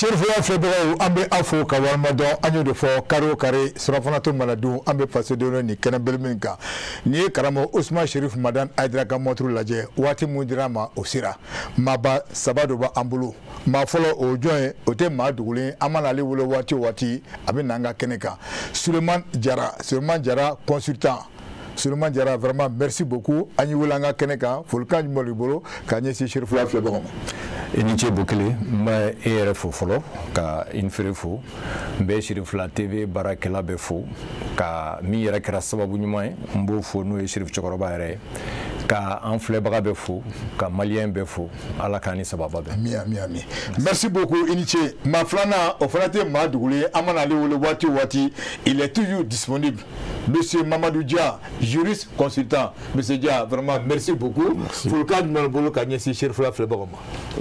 Sheriff February ambe afo ka walma don anyo de fo karo kare surafana to maladu ambe passé de ni kana belminka ni karamo Ousmane Sheriff Madan Aidra ka motru laje wati mudirama osira maba sabado ba ambulu ma folo o join o te ma dugulin amana le wolo wati abe nanga keneka Suleiman Jara consultant Suleiman Jara, vraiment merci beaucoup. Ani Wulanga Keneka, Fulkan Molibolo, Kanye Sheriff February. Eniche Bukele, ma ERFO folo, ka infirefo, be Sheriff la TV barakela befo, ka mi rekra sababu nyuma mbo fo no Sheriff Chokoroba ere, ka enfle baga befo, ka malien befo, ala kani sababa be. Mi. Merci beaucoup Eniche. Ma flana ofrate ma dougulé amana le wolo wati, il est toujours disponible. Monsieur Mamadou Dia, juriste consultant. Monsieur Dia, vraiment merci beaucoup. Fulkan Molibolo Kanye Sheriff February.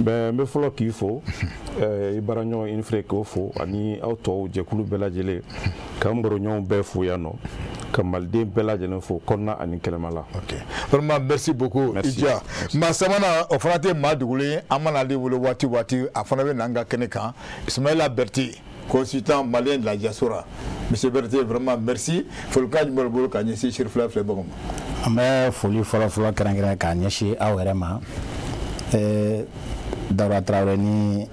Ben me folo qu'il faut ibaranyo infre ko fo ani auto jekulu belajele kamboronyo be fo yano kamalde belajele fo konna ani kelemala. OK. Vraiment merci beaucoup Idia. Ma samana ofrate madugule amana de wolo wati afana be nanga keneka Ismaïla Berti consultant malien de la diaspora. Monsieur Berti, vraiment merci. Fulkan Molibolo Kanye Sheriff February. Mais folie folo karangera Kanye awrema Dawra Traoré ni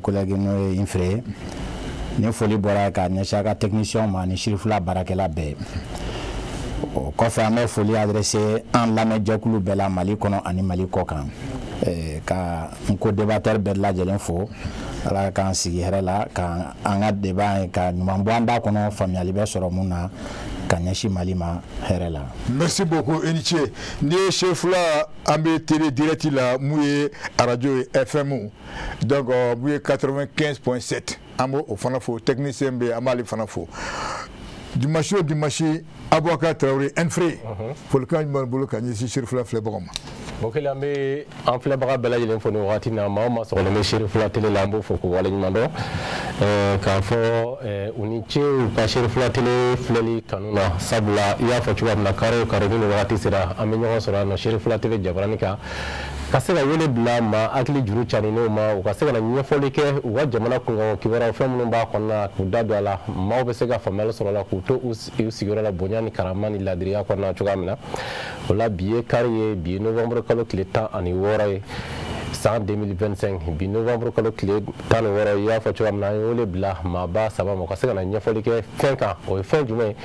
collègue no infré ni foli bora ka ni chaka technicien ma ni Sheriff la barakela be o ko fa me foli adressé en la medjakulu bela Mali kono ani Mali kokan ka nko débatteur be la jelen fo ala kan sigi herela ka anga débat ka numambo anda kono familiali be soro muna Kanyashi Malima herela. Merci beaucoup Eniche. Ni chef là ambe télé direct la mouye radio FM. Donc mouye 95.7. Amo au fanafo technicien be amali fanafo. Dimanche Abouaka Traoré Enfré. Fulkan Molibolo Kanye Sheriff February. Bokele ambe enfle baga bela yelen fo no wati na ma so le Sheriff la télé lambo fo ko wala nyando ka fo uniche ka Sheriff la télé fleli kanuna sabla ya fo chuwa na karo ni wati sira amenyo so na Sheriff la télé jabranika kasega wele bla ma akli juru chani no ma o kasega na nyefoli ke wa jamana kunga kibara fo mun ba konna kudado ala ma o besega famela so la kuto usigora la bonyani karamani ladria konna chugamna wala biye kariye biye novembre kalo kile temps ani wora en 2025 bi novembre kalo kile tan wora ya fa chuam na wole bla ma ba saba mo kasega na nyefoli ke 5 ans o fin du mai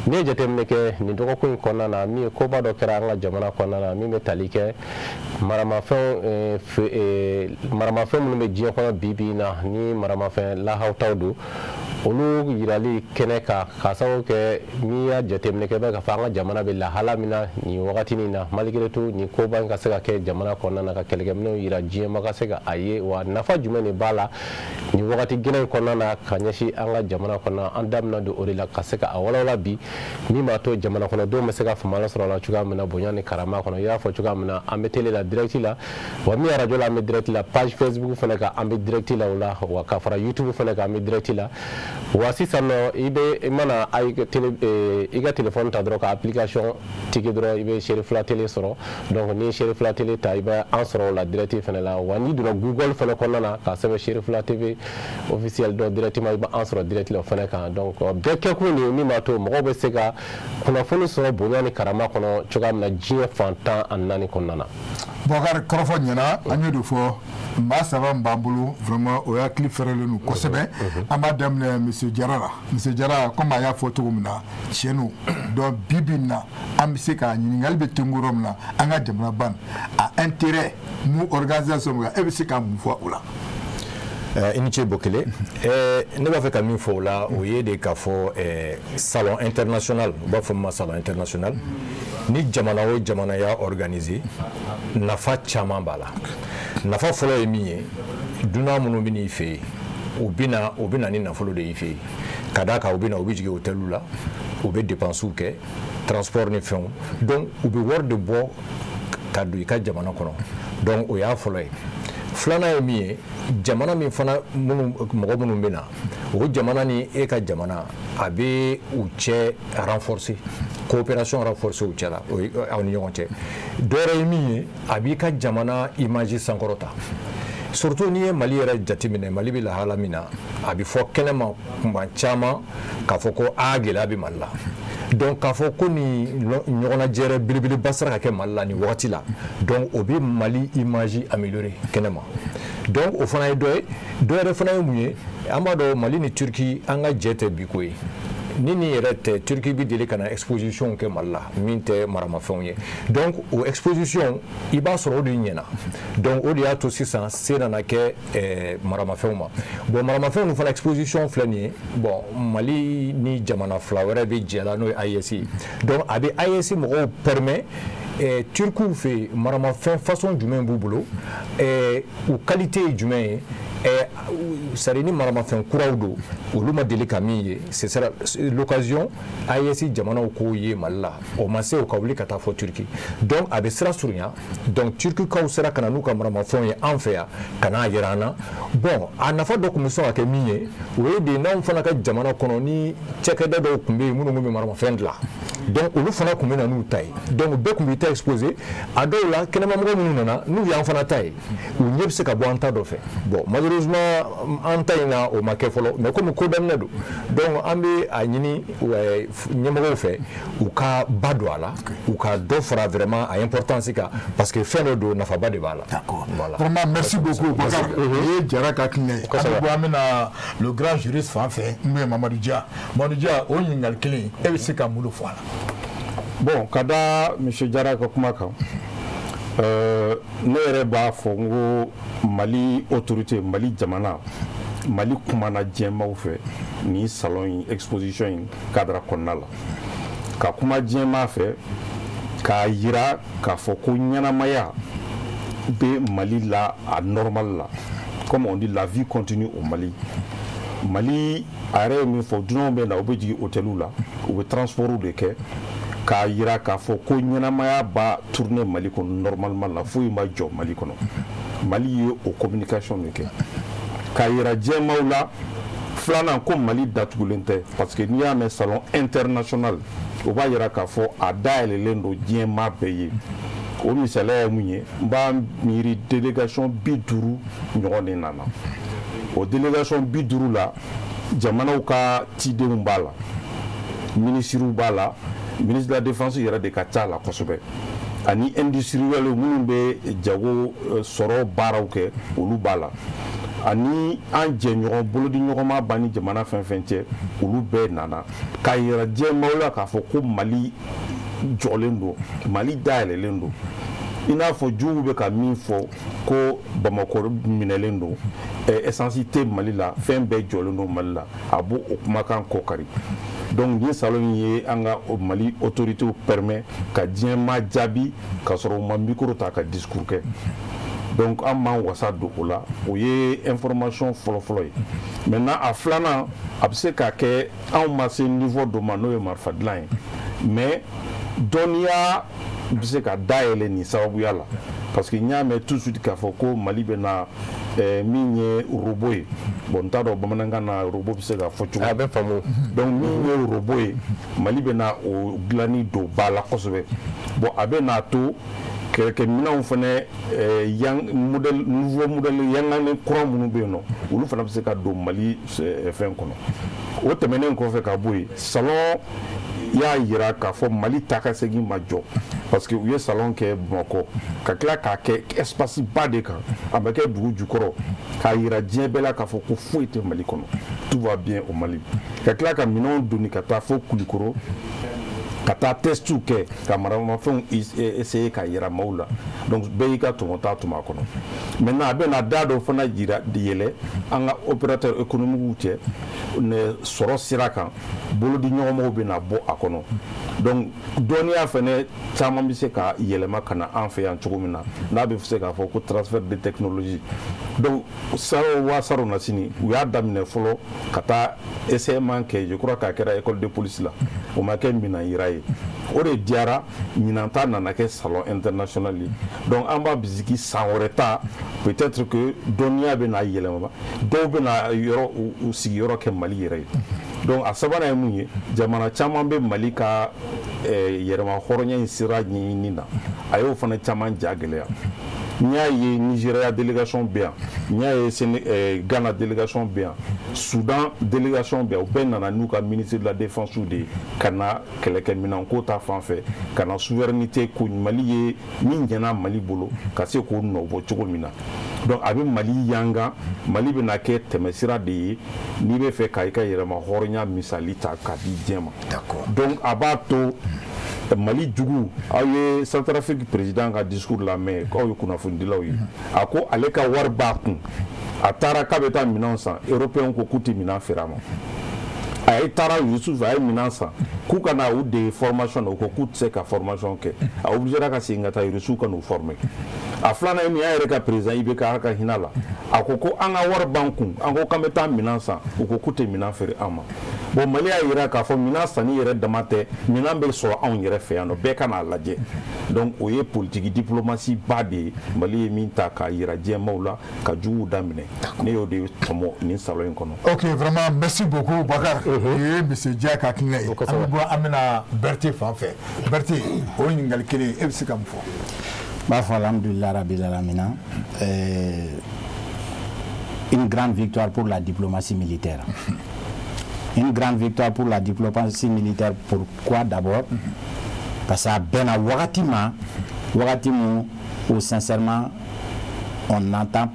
ne jetem ke ni doko ko konna na mi ko ba do kera nga jamana konna na mi metalike marama fe mun me jiya kono bibi na ni marama fe la hawtawdu olu yirali keneka kasawo ke miya jetem ke ba ka fanga jamana be la halamina ni wakati ni na malikiretu ni ko ban ka sega ke jamana konna na ka kelege mino yira jiya maka sega aye wa nafa jumene bala ni wakati gene konna na kanyashi anga jamana konna andamna do orila ka sega awala bi ni ma to jamana konna do me sega famala soro la chuga mina bonyani karama konna ya fo chuga mina ametele la direct la wa mi radio la me direct la page Facebook fana ka ambe direct la wala wa ka fara YouTube fana ka ambe direct la wasi sano ibe mana ay iga téléphone ta droka application tiki dro ibe Sheriff la télé soro donc ni Sheriff la télé ta iba en soro la direct fana la wani dura Google fana konna ka sebe Sheriff la TV officiel do directement iba en soro direct la fana ka donc beke ko ni ma to mo be sega kuna fonu soro bonyani karama kono chogam na jie fantan annani konna Bokar Krofo nyana anyo do fo ma sava mbambulu vraiment o ya clip ferele nu kosebe amadam monsieur Jara comme ya photo mna chenu do bibina amse ka nyingal be tungurom na anga jamna ban a intérêt mu organisation ga ebse ka mu fo ula Eniche Bokele ne ba fe ka min fo la o ye de ka fo salon international ba fo ma salon international ni jamana o jamana ya organiser nafa chama bala nafa folo e miye duna munu bini fe obina ni nafolo de ife kadaka obina obijige hotelu la obe dépenses ke transport ni fon donc obe word de bo kadu ka jamana kono donc o ya folo flana e miye jamana mi fana mogo munu bena o jamana ni e ka jamana abe uche renforcer coopération renforcée u cɛla aw ni ɲɔgɔn cɛ dɔwɛrɛ ye min ye a b'i ka jamana image sankorota surtout n'i ye Mali yɛrɛ jateminɛ Mali bɛ lahala min na a bɛ fɔ kɛnɛma kuma caman k'a fɔ ko gɛlɛya bɛ Mali la donc k'a fɔ ko nin ɲɔgɔnnajɛrɛ belebeleba sera ka kɛ Mali la nin wagati la donc o bɛ Mali image améliorer kɛnɛma donc o fana ye dɔ ye dɔ yɛrɛ fana ye mun ye an b'a dɔn Mali ni Turki an ka jɛ tɛ bi ko ye ni nin yɛrɛ tɛ Turki bɛ deli ka na exposition kɛ Mali la min tɛ maramafɛnw ye donc o exposition i b'a sɔrɔ o de ɲɛna donc o de y'a to sisan se nana kɛ maramafɛnw ma bon maramafɛnw ninnu fana exposition filɛ nin ye bon Mali ni jamana fila wɛrɛ bɛ jɛ la n'o ye AES donc a bɛ AES mɔgɔw permet Turkiw fɛ maramafɛn façon jumɛn b'u bolo u qualité ye jumɛn ye sari ni maramafɛn kuraw don olu ma deli ka min ye ce sera l'occasion AES jamanaw k'o ye Mali la o ma se o ka wuli ka taa fɔ Turki donc a bɛ sira surunya donc Turkikaw sera ka na n'u ka maramafɛnw ye an fɛ yan ka n'a yira an na bon a nafa dɔ tun bɛ sɔn ka kɛ min ye o ye de n'anw fana ka jamana kɔnɔ ni cɛkɛda dɔw tun bɛ yen minnu bɛ maramafɛn dilan donc olu fana tun bɛ na n'u ta ye donc bɛɛ tun bɛ taa exposé a dɔw la kɛnɛmamɔgɔ minnu nana n'u y'an fana ta ye u ɲɛ bɛ se ka bɔ an ta dɔ fɛ bon malheureusement an ta in na o ma kɛ fɔlɔ mais comme ko daminɛ don donc an bɛ a ɲini ɲɛmɔgɔw fɛ u ka ba don a la u ka dɔ fara vraiment a importance kan parce que fɛn dɔ don nafaba de b'a la. D'accord. Voilà. Vraiment merci beaucoup. O ye Jara ka kinɛ ye. Kosɛbɛ. An bɛ na le grand juriste fan fɛ n'o ye Mamadu Dia. Mamadu Dia o ɲininkali kelen e bɛ se ka mun de fɔ a la. Bon ka da monsieur Jara ka kuma kan ne yɛrɛ b'a fɔ n ko Mali autorité Mali jamana Mali kumana diɲɛmaw fɛ ni salon in exposition in cadre kɔnɔna la ka kuma diɲɛma fɛ k'a yira k'a fɔ ko ɲɛnamaya bɛ Mali la a normal la comme on dit la vie continue au Mali Mali a yɛrɛ ye min fɔ dunanw bɛ na u bɛ jigin hôteliw la u bɛ transportw de kɛ k'a yira k'a fɔ ko ɲɛnamaya b'a tourner Mali kɔnɔ normalement la foyi ma jɔ Mali kɔnɔ Mali ye o communication de kɛ k'a yira diɲɛmaw la filanan ko Mali datugulen tɛ parce que n'i y'a mɛn salon international o b'a yira k'a fɔ a dayɛlɛlen don diɲɛma bɛɛ ye o misaliya ye mun ye n b'a miiri délégation 50 ɲɔgɔn de nana o délégation 50 la jamanaw ka cidenw b'a la ministres b'a la ministre de la défense yɛrɛ de ka ca la kosɛbɛ ani industriel minnu bɛ jago sɔrɔ baaraw kɛ olu b'a la ani an jɛɲɔgɔn bolodi ɲɔgɔnma b'a ni jamana fɛn fɛn cɛ olu bɛɛ nana k'a yira diɲɛmaw la k'a fɔ ko Mali jɔlen don Mali dayɛlɛlen don i n'a fɔ juguw bɛ ka min fɔ ko Bamako minɛlen don essence tɛ Mali la fɛn bɛɛ jɔlen don Mali la a b'o o kumakan kɔkari donc nin salon ye an ka Mali autorités permet ka diɲɛma jaabi ka sɔrɔ u ma micro ta ka discours kɛ donc an m'an wasa don o la o ye information fɔlɔfɔlɔ ye maintenant a filanan a bɛ se ka kɛ anw ma se niveau dɔ ma n'o ye marifa dilan ye mais dɔnniya bɛ se ka dayɛlɛ nin sababuya la parce que n y'a mɛn tout de suite k'a fɔ ko Mali bɛ na min ye robot ye bon n t'a dɔn bamanankan na robot bɛ se ka fɔ cogo. A bɛ faamu. donc min ye robot ye Mali bɛ na o dilanni don ba la kosɛbɛ bon a bɛ n'a to kɛlɛkɛminɛnw fana nouveau modèle yanganen kura minnu bɛ yen nɔ olu fana bɛ se ka don Mali fɛn kɔnɔ o tɛmɛnen kɔfɛ ka bɔ yen salon y'a yira k'a fɔ Mali ta ka segin ma jɔ parce que u ye salon kɛ Bamakɔ ka tila k'a kɛ espace ba de kan a bɛ kɛ dugu jukɔrɔ k'a yira diɲɛ bɛɛ la k'a fɔ ko foyi tɛ Mali kɔnɔ tout va bien au Mali ka tila ka minɛnw donni ka taa fo Kulikɔrɔ ka taa testu kɛ ka maramafɛnw essayer ka yira maaw la donc bɛɛ y'i ka tɔmɔta tuma kɔnɔ maintenant a bɛ na da dɔ fana yira yɛlɛ an ka opérateur économique cɛ sɔrɔ sira kan bolodi ɲɔgɔnmɔgɔw bɛ na bɔ a kɔnɔ donc dɔnniya fana caman bɛ se ka yɛlɛma ka na an fɛ yan cogo min na n'a bɛ se k'a fɔ ko transfert de technologie donc saro wa saro na sini u y'a daminɛ fɔlɔ ka taa essayement kɛ je crois k'a kɛra école de police la o ma kɛ mina yira ye o de diyara ɲinan ta nana kɛ salon international ye donc an b'a bisiki san wɛrɛ ta peut-être que dɔnniya bɛ na yɛlɛma dɔw bɛ na yɔrɔ u sigiyɔrɔ kɛ Mali yɛrɛ ye donc a sabanan ye mun ye jamana caman bɛ Mali ka yɛrɛma hɔrɔnya in sira ɲɛɲini na a y'o fana caman ja gɛlɛya n'i y'a ye Nigeria délégation bɛ yan n'i y'a ye Ghana délégation bɛ yan Soudan délégation bɛ yan u bɛɛ nana n'u ka ministre de la défense de ye ka na kɛlɛkɛminɛnko ta fan fɛ ka na souveraineté ko Mali ye min ɲɛna Mali bolo ka se k'o nɔbɔ cogo min na donc a bɛ Mali yanga Mali bɛna kɛ tɛmɛsira de ye n'i bɛ fɛ ka i ka yɛrɛma hɔrɔnya misali ta k'a di diɲɛ ma donc a b'a to Mali jugu aw ye Centrafrique président ka discours lamɛn k'aw ye kunnafonidilaw ye a ko ale ka wari b'a kun a taara k'a bɛ taa minɛnw san européen ko k'u tɛ minɛn feere a ma a ye taara Youssouf a ye minɛn san k'u ka na u dege formation na u ko k'u tɛ se ka formation kɛ a obligera ka segin ka taa Youssouf ka n'u former a filanan ye min ye a yɛrɛ ka président IBK ka hinɛ la a ko ko an ka wari b'an kun an ko k'an bɛ taa minɛn san u ko k'u tɛ minɛn feere an ma bon Mali y'a yira k'a fɔ minɛn sanni yɛrɛ dama tɛ minɛn bɛ sɔrɔ anw yɛrɛ fɛ yan nɔ bɛɛ ka n'a lajɛ donc o ye politique diplomatie ba de ye Mali ye min ta k'a yira diɲɛmaw la ka juguw daminɛ ne y'o de tɔmɔ nin salon in kɔnɔ. Ok, vraiment merci beaucoup Bakar. Et monsieur Dia ka hakilina ye an bɛ bɔ an bɛna Berté fan fɛ Berté o ɲininkali kelen e bɛ se ka mun fɔ. N b'a fɔ alhamdulilahi rabil alamina une grande victoire pour la diplomatie militaire. Une grande victoire pour la diplomatie militaire. Pourquoi d'abord? Parce que ben wagati où sincèrement on entend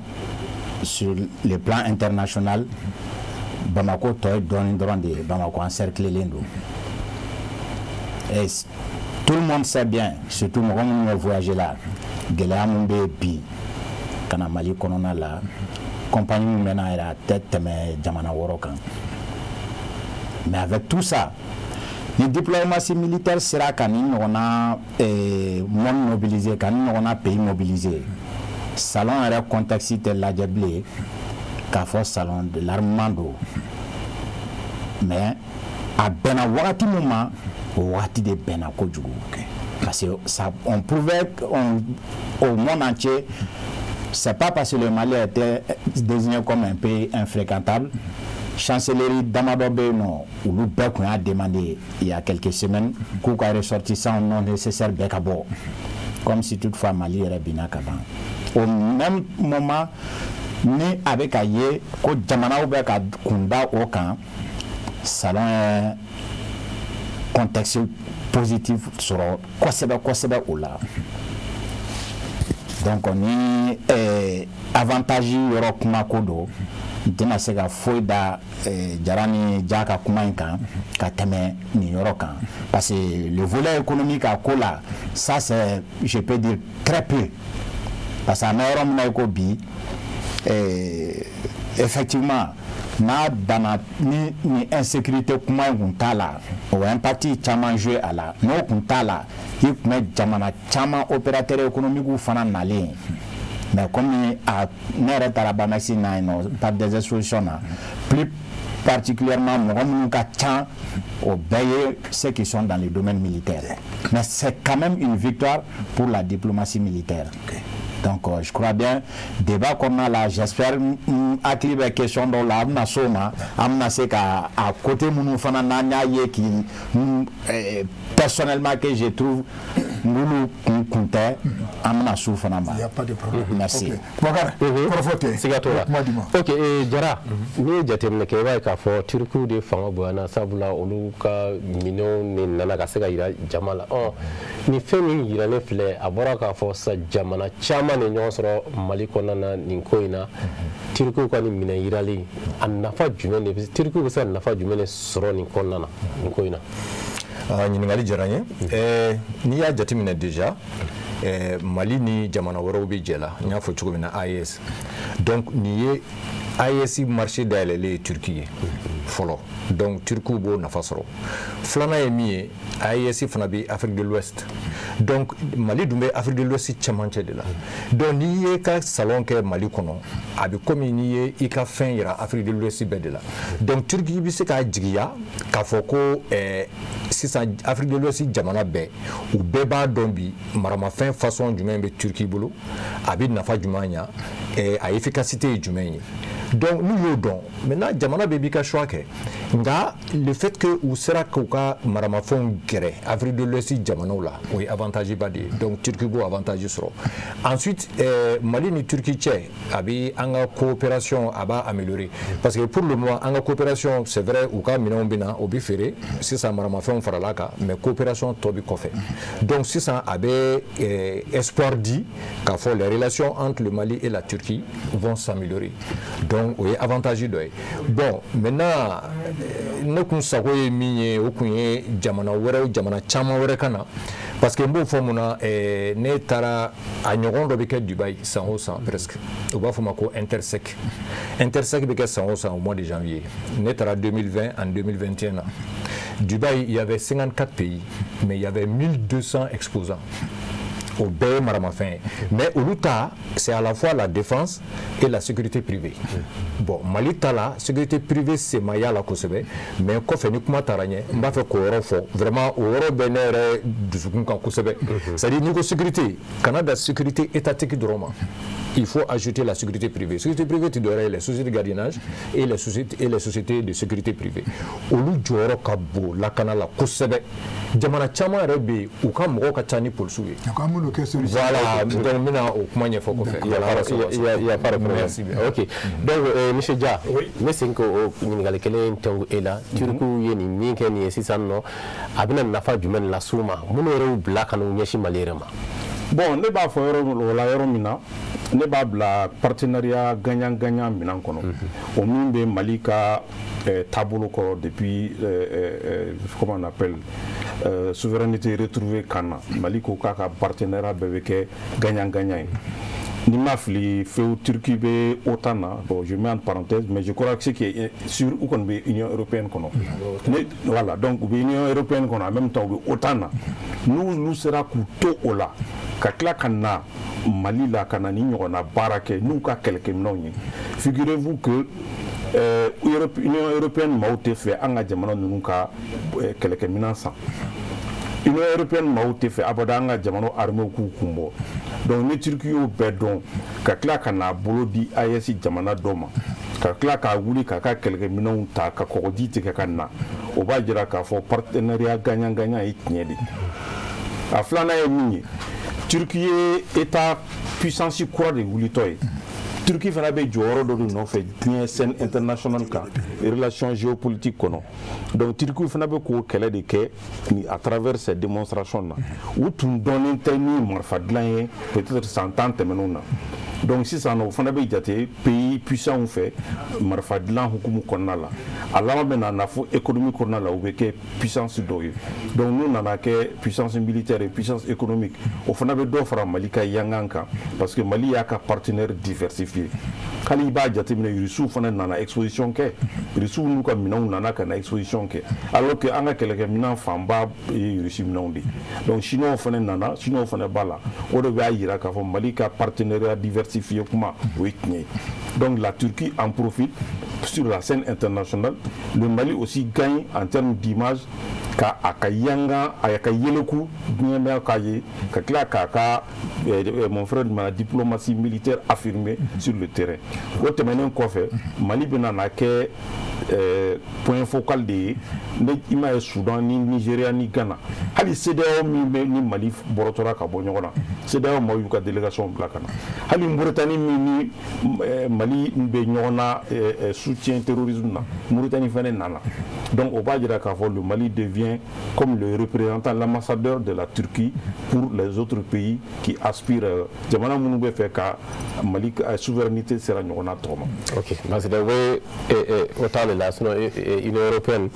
sur le plan international Bamako toy donne de Bamako encerclé l'Indo. Et tout le monde sait bien, surtout moi quand on voyagé là, Gela Mumbe bi kana Mali konona la compagnie mena era tête mais jamana worokan. Mais avec tout ça, la diplomatie militaire sera quand on a monde mobilisé, quand on a pays mobilisé. Salon era contexte tel la diablé, qu'a fait salon de l'armando. Mais à Bena Wati moment, Wati de Bena Kodjougou. Parce que ça, on pouvait au monde entier, c'est pas parce que le Mali était désigné comme un pays infréquentable. Chancellerie d'Amadobe, non, où le bec a demandé il y a quelques semaines qu'on a ressorti ça non nécessaire Bekabo. Comme si toutefois Mali était bien avant. Au même moment, ni avec Aye, que Jamana ou Beka Kunda au camp, salon un contexte positif sur quoi c'est ou là. Donc on est avantagé Europe Makodo. Dina se ka foyi da jarani jaka kuma in kan ka tɛmɛ nin yɔrɔ kan parce que le volet économique à ko la ça c'est je peux dire très peu parce que an bɛ yɔrɔ min na i ko bi effectivement n'a danna ni insécurité kuma in kun t'a la o impact caman joué a la n'o kun t'a la i kun bɛ jamana caman opérateur économique fana nalen. Mais comme par des solutions, plus particulièrement au ceux qui sont dans les domaines militaires. Mais c'est quand même une victoire pour la diplomatie militaire. Okay. Donc je crois bien, débat qu'on a là, j'espère à la question de la à côté de qui personnellement que je trouve nous comptons amna soufana. Il n'y a pas de problème. Merci. Ok, Jara, ni jatemne ke ba ka fo Turku de fanga bwana sabula oluka mino ni nana ka se ka yira jamala. Ni femi yira ne fle abora ka fo sa jamana chama ne nyon soro Mali konana ni koina. Turku ko ni mina yirali an nafa jumene Turku ko sa nafa jumene soro ni konana ni koina. ɲininkali diyara n ye n'i y'a jateminɛ déjà Mali ni jamana wɛrɛw bɛ jɛ la n y'a fɔ cogo min na AES donc nin ye AES marché dayɛlɛlen ye Turki ye fɔlɔ donc Turkiw b'o nafa sɔrɔ filanan ye min ye AES fana bɛ Afrique de l'Ouest donc Mali dun bɛ Afrique de l'Ouest cɛmancɛ de la donc n'i ye ka salon kɛ Mali kɔnɔ a bɛ komi n'i ye i ka fɛn yira Afrique de l'Ouest bɛɛ de la donc Turki bɛ se k'a jigiya k'a fɔ ko sisan Afrique de l'Ouest jamana bɛɛ u bɛɛ b'a dɔn bi maramafɛn façon jumɛn bɛ Turki bolo a bɛ nafa jumɛn ɲa a efficacité ye jumɛn ye donc nous y'o dɔn maintenant jamana bɛ b'i ka choix kɛ nka le fait que u sera k'u ka maramafɛnw gɛrɛ Afrique de l'Ouest jamanaw la o ye avantage ba de ye donc Turquie b'o avantage sɔrɔ ensuite Mali ni Turquie cɛ a bɛ an ka coopération a b'a améliorer parce que pour le moment an ka coopération c'est vrai u ka minɛnw bɛ na o bɛ feere sisan maramafɛnw farala kan mais coopération tɔ bɛ kɔfɛ donc sisan a bɛ espoir di k'a fɔ les relations entre le Mali et la Turquie vont s'améliorer donc o ye avantage dɔ ye bon maintenant ne kun sago ye min ye o kun ye jamana wɛrɛw jamana caman wɛrɛ ka na parce que n b'o fɔ mun na ne taara a ɲɔgɔn dɔ bɛ kɛ Dubaï san o san presque u b'a fɔ ma ko Intersec bɛ kɛ san o san au mois de janvier ne taara 2020 en 2021 na Dubaï il y avait 54 pays mais il y avait 1200 exposants au bɛɛ ye maramafɛn ye mais olu ta c'est à la fois la défense et la sécurité privée bon Mali ta la sécurité privée c'est ma y'a la kosɛbɛ mais kɔfɛ ni kuma taara ɲɛ n b'a fɛ k'o yɔrɔ fɔ vraiment o yɔrɔ bɛ ne yɛrɛ dusukun kan kosɛbɛ c'est à dire n'i ko sécurité kana da sécurité étatique dɔrɔn ma il faut ajouter la sécurité privée sécurité privée tu devrais les sociétés de gardiennage et les sociétés de sécurité privée olu jɔyɔrɔ ka bon lakana la kosɛbɛ jamana caman yɛrɛ bɛ yen u ka mɔgɔw ka ca ni polisiw ye voilà donc n bɛna o kuma ɲɛfɔ kɔfɛ il y a pas de problème ok donc monsieur Dia ne sen ko o ɲininkali kelen tɛngu e la Turkiw ye nin min kɛ nin ye sisan nɔ a bɛna nafa jumɛn las'u ma minnu yɛrɛ bila ka n'u ɲɛsin Mali yɛrɛ ma bon ne b'a fɔ yɔrɔ min na ne b'a bila partenariat gagnant-gagnant minan kɔnɔ o min bɛ Mali ka taabolo kɔrɔ depuis comment on appelle souveraineté retrouvée kan na Mali ko k'a ka partenariat bɛɛ bɛ kɛ gagnant-gagnant ye ni ma fili fewu Turquie bɛ OTAN na bon je mets en parenthèse mais je crois que ce qui est sûr u kɔni bɛ Union européenne kɔnɔ voilà donc u bɛ Union européenne kɔnɔ en même temps u bɛ OTAN na n'u sera k'u to o la ka tila ka na Mali la ka na ni ɲɔgɔnna baara kɛ n'u ka kɛlɛkɛminɛnw ye figurez-vous que Union européenne maaw tɛ fɛ an ka jamana ninnu ka kɛlɛkɛminɛn san Union européenne maaw tɛ fɛ abada an ka jamana armée k'u kun bɔ donc ni Turquie y'o bɛɛ dɔn ka tila ka n'a bolo di AES jamana dɔ ma ka tila k'a wuli k'a ka kɛlɛkɛminɛnw ta ka kɔgɔji tigɛ ka na o b'a jira k'a fɔ partenariat gagnant-gagnant ye tiɲɛ de a filanan ye min ye Turquie ye état puissance kura de wulitɔ ye Turquie fana bɛ jɔyɔrɔ dɔ de nɔfɛ diɲɛ scène internationale kan relation géopolitique kɔnɔ donc Turquie fana bɛ k'o kɛlɛ de kɛ à travers ces démonstrations na u tun dɔnnen tɛ ni marifa dilan ye peut-être 100 ans tɛmɛnenw na donc sisan o fana bɛ jate pays puissants fɛ marifa dilan hukumu kɔnɔna la a laban bɛ na nafo économique kɔnɔna la u bɛ kɛ puissance dɔw ye donc n'u nana kɛ puissance militaire et puissance économique o fana bɛ dɔ fara Mali ka yangan kan parce que Mali y'a ka partenaire diversifié hali i b'a jateminɛ Rusiw fana nana exposition kɛ Rusiw n'u ka minɛnw nana ka na exposition kɛ alors que an ka kɛlɛkɛminɛn fanba ye Rusi minɛnw de donc Chinois fana nana Chinois fana b'a la o de b'a jira k'a fɔ Mali ka partenariat diversifié kuma o ye tiɲɛ ye donc la Turquie en profite sur la scène internationale le Mali aussi gagne en termes d'image ka a ka yanga a ka yeleku diɲɛ bɛ k'a ye ka tila k'a ka mon frère de la diplomatie militaire affirmée sur le terrain o tɛmɛnen kɔfɛ Mali bɛna na kɛ point focal de ye ne i m'a ye Soudan ni Nigeria ni Ghana hali CEDEAO min bɛ ni Mali bɔrɔtɔra ka bɔ ɲɔgɔn na CEDEAO maaw y'u ka délégation bila ka na hali Mauritanie min ni Mali bɛ ɲɔgɔn na soutien terrorisme na Mauritanie fana nana donc o b'a jira k'a fɔ le Mali devient comme le représentant l'ambassadeur de la Turquie pour les autres pays qui aspirent jamana minnu bɛ fɛ ka Mali souveraineté sera ɲɔgɔn na tɔgɔ ma ok parce que we o t'ale la sinon Union européenne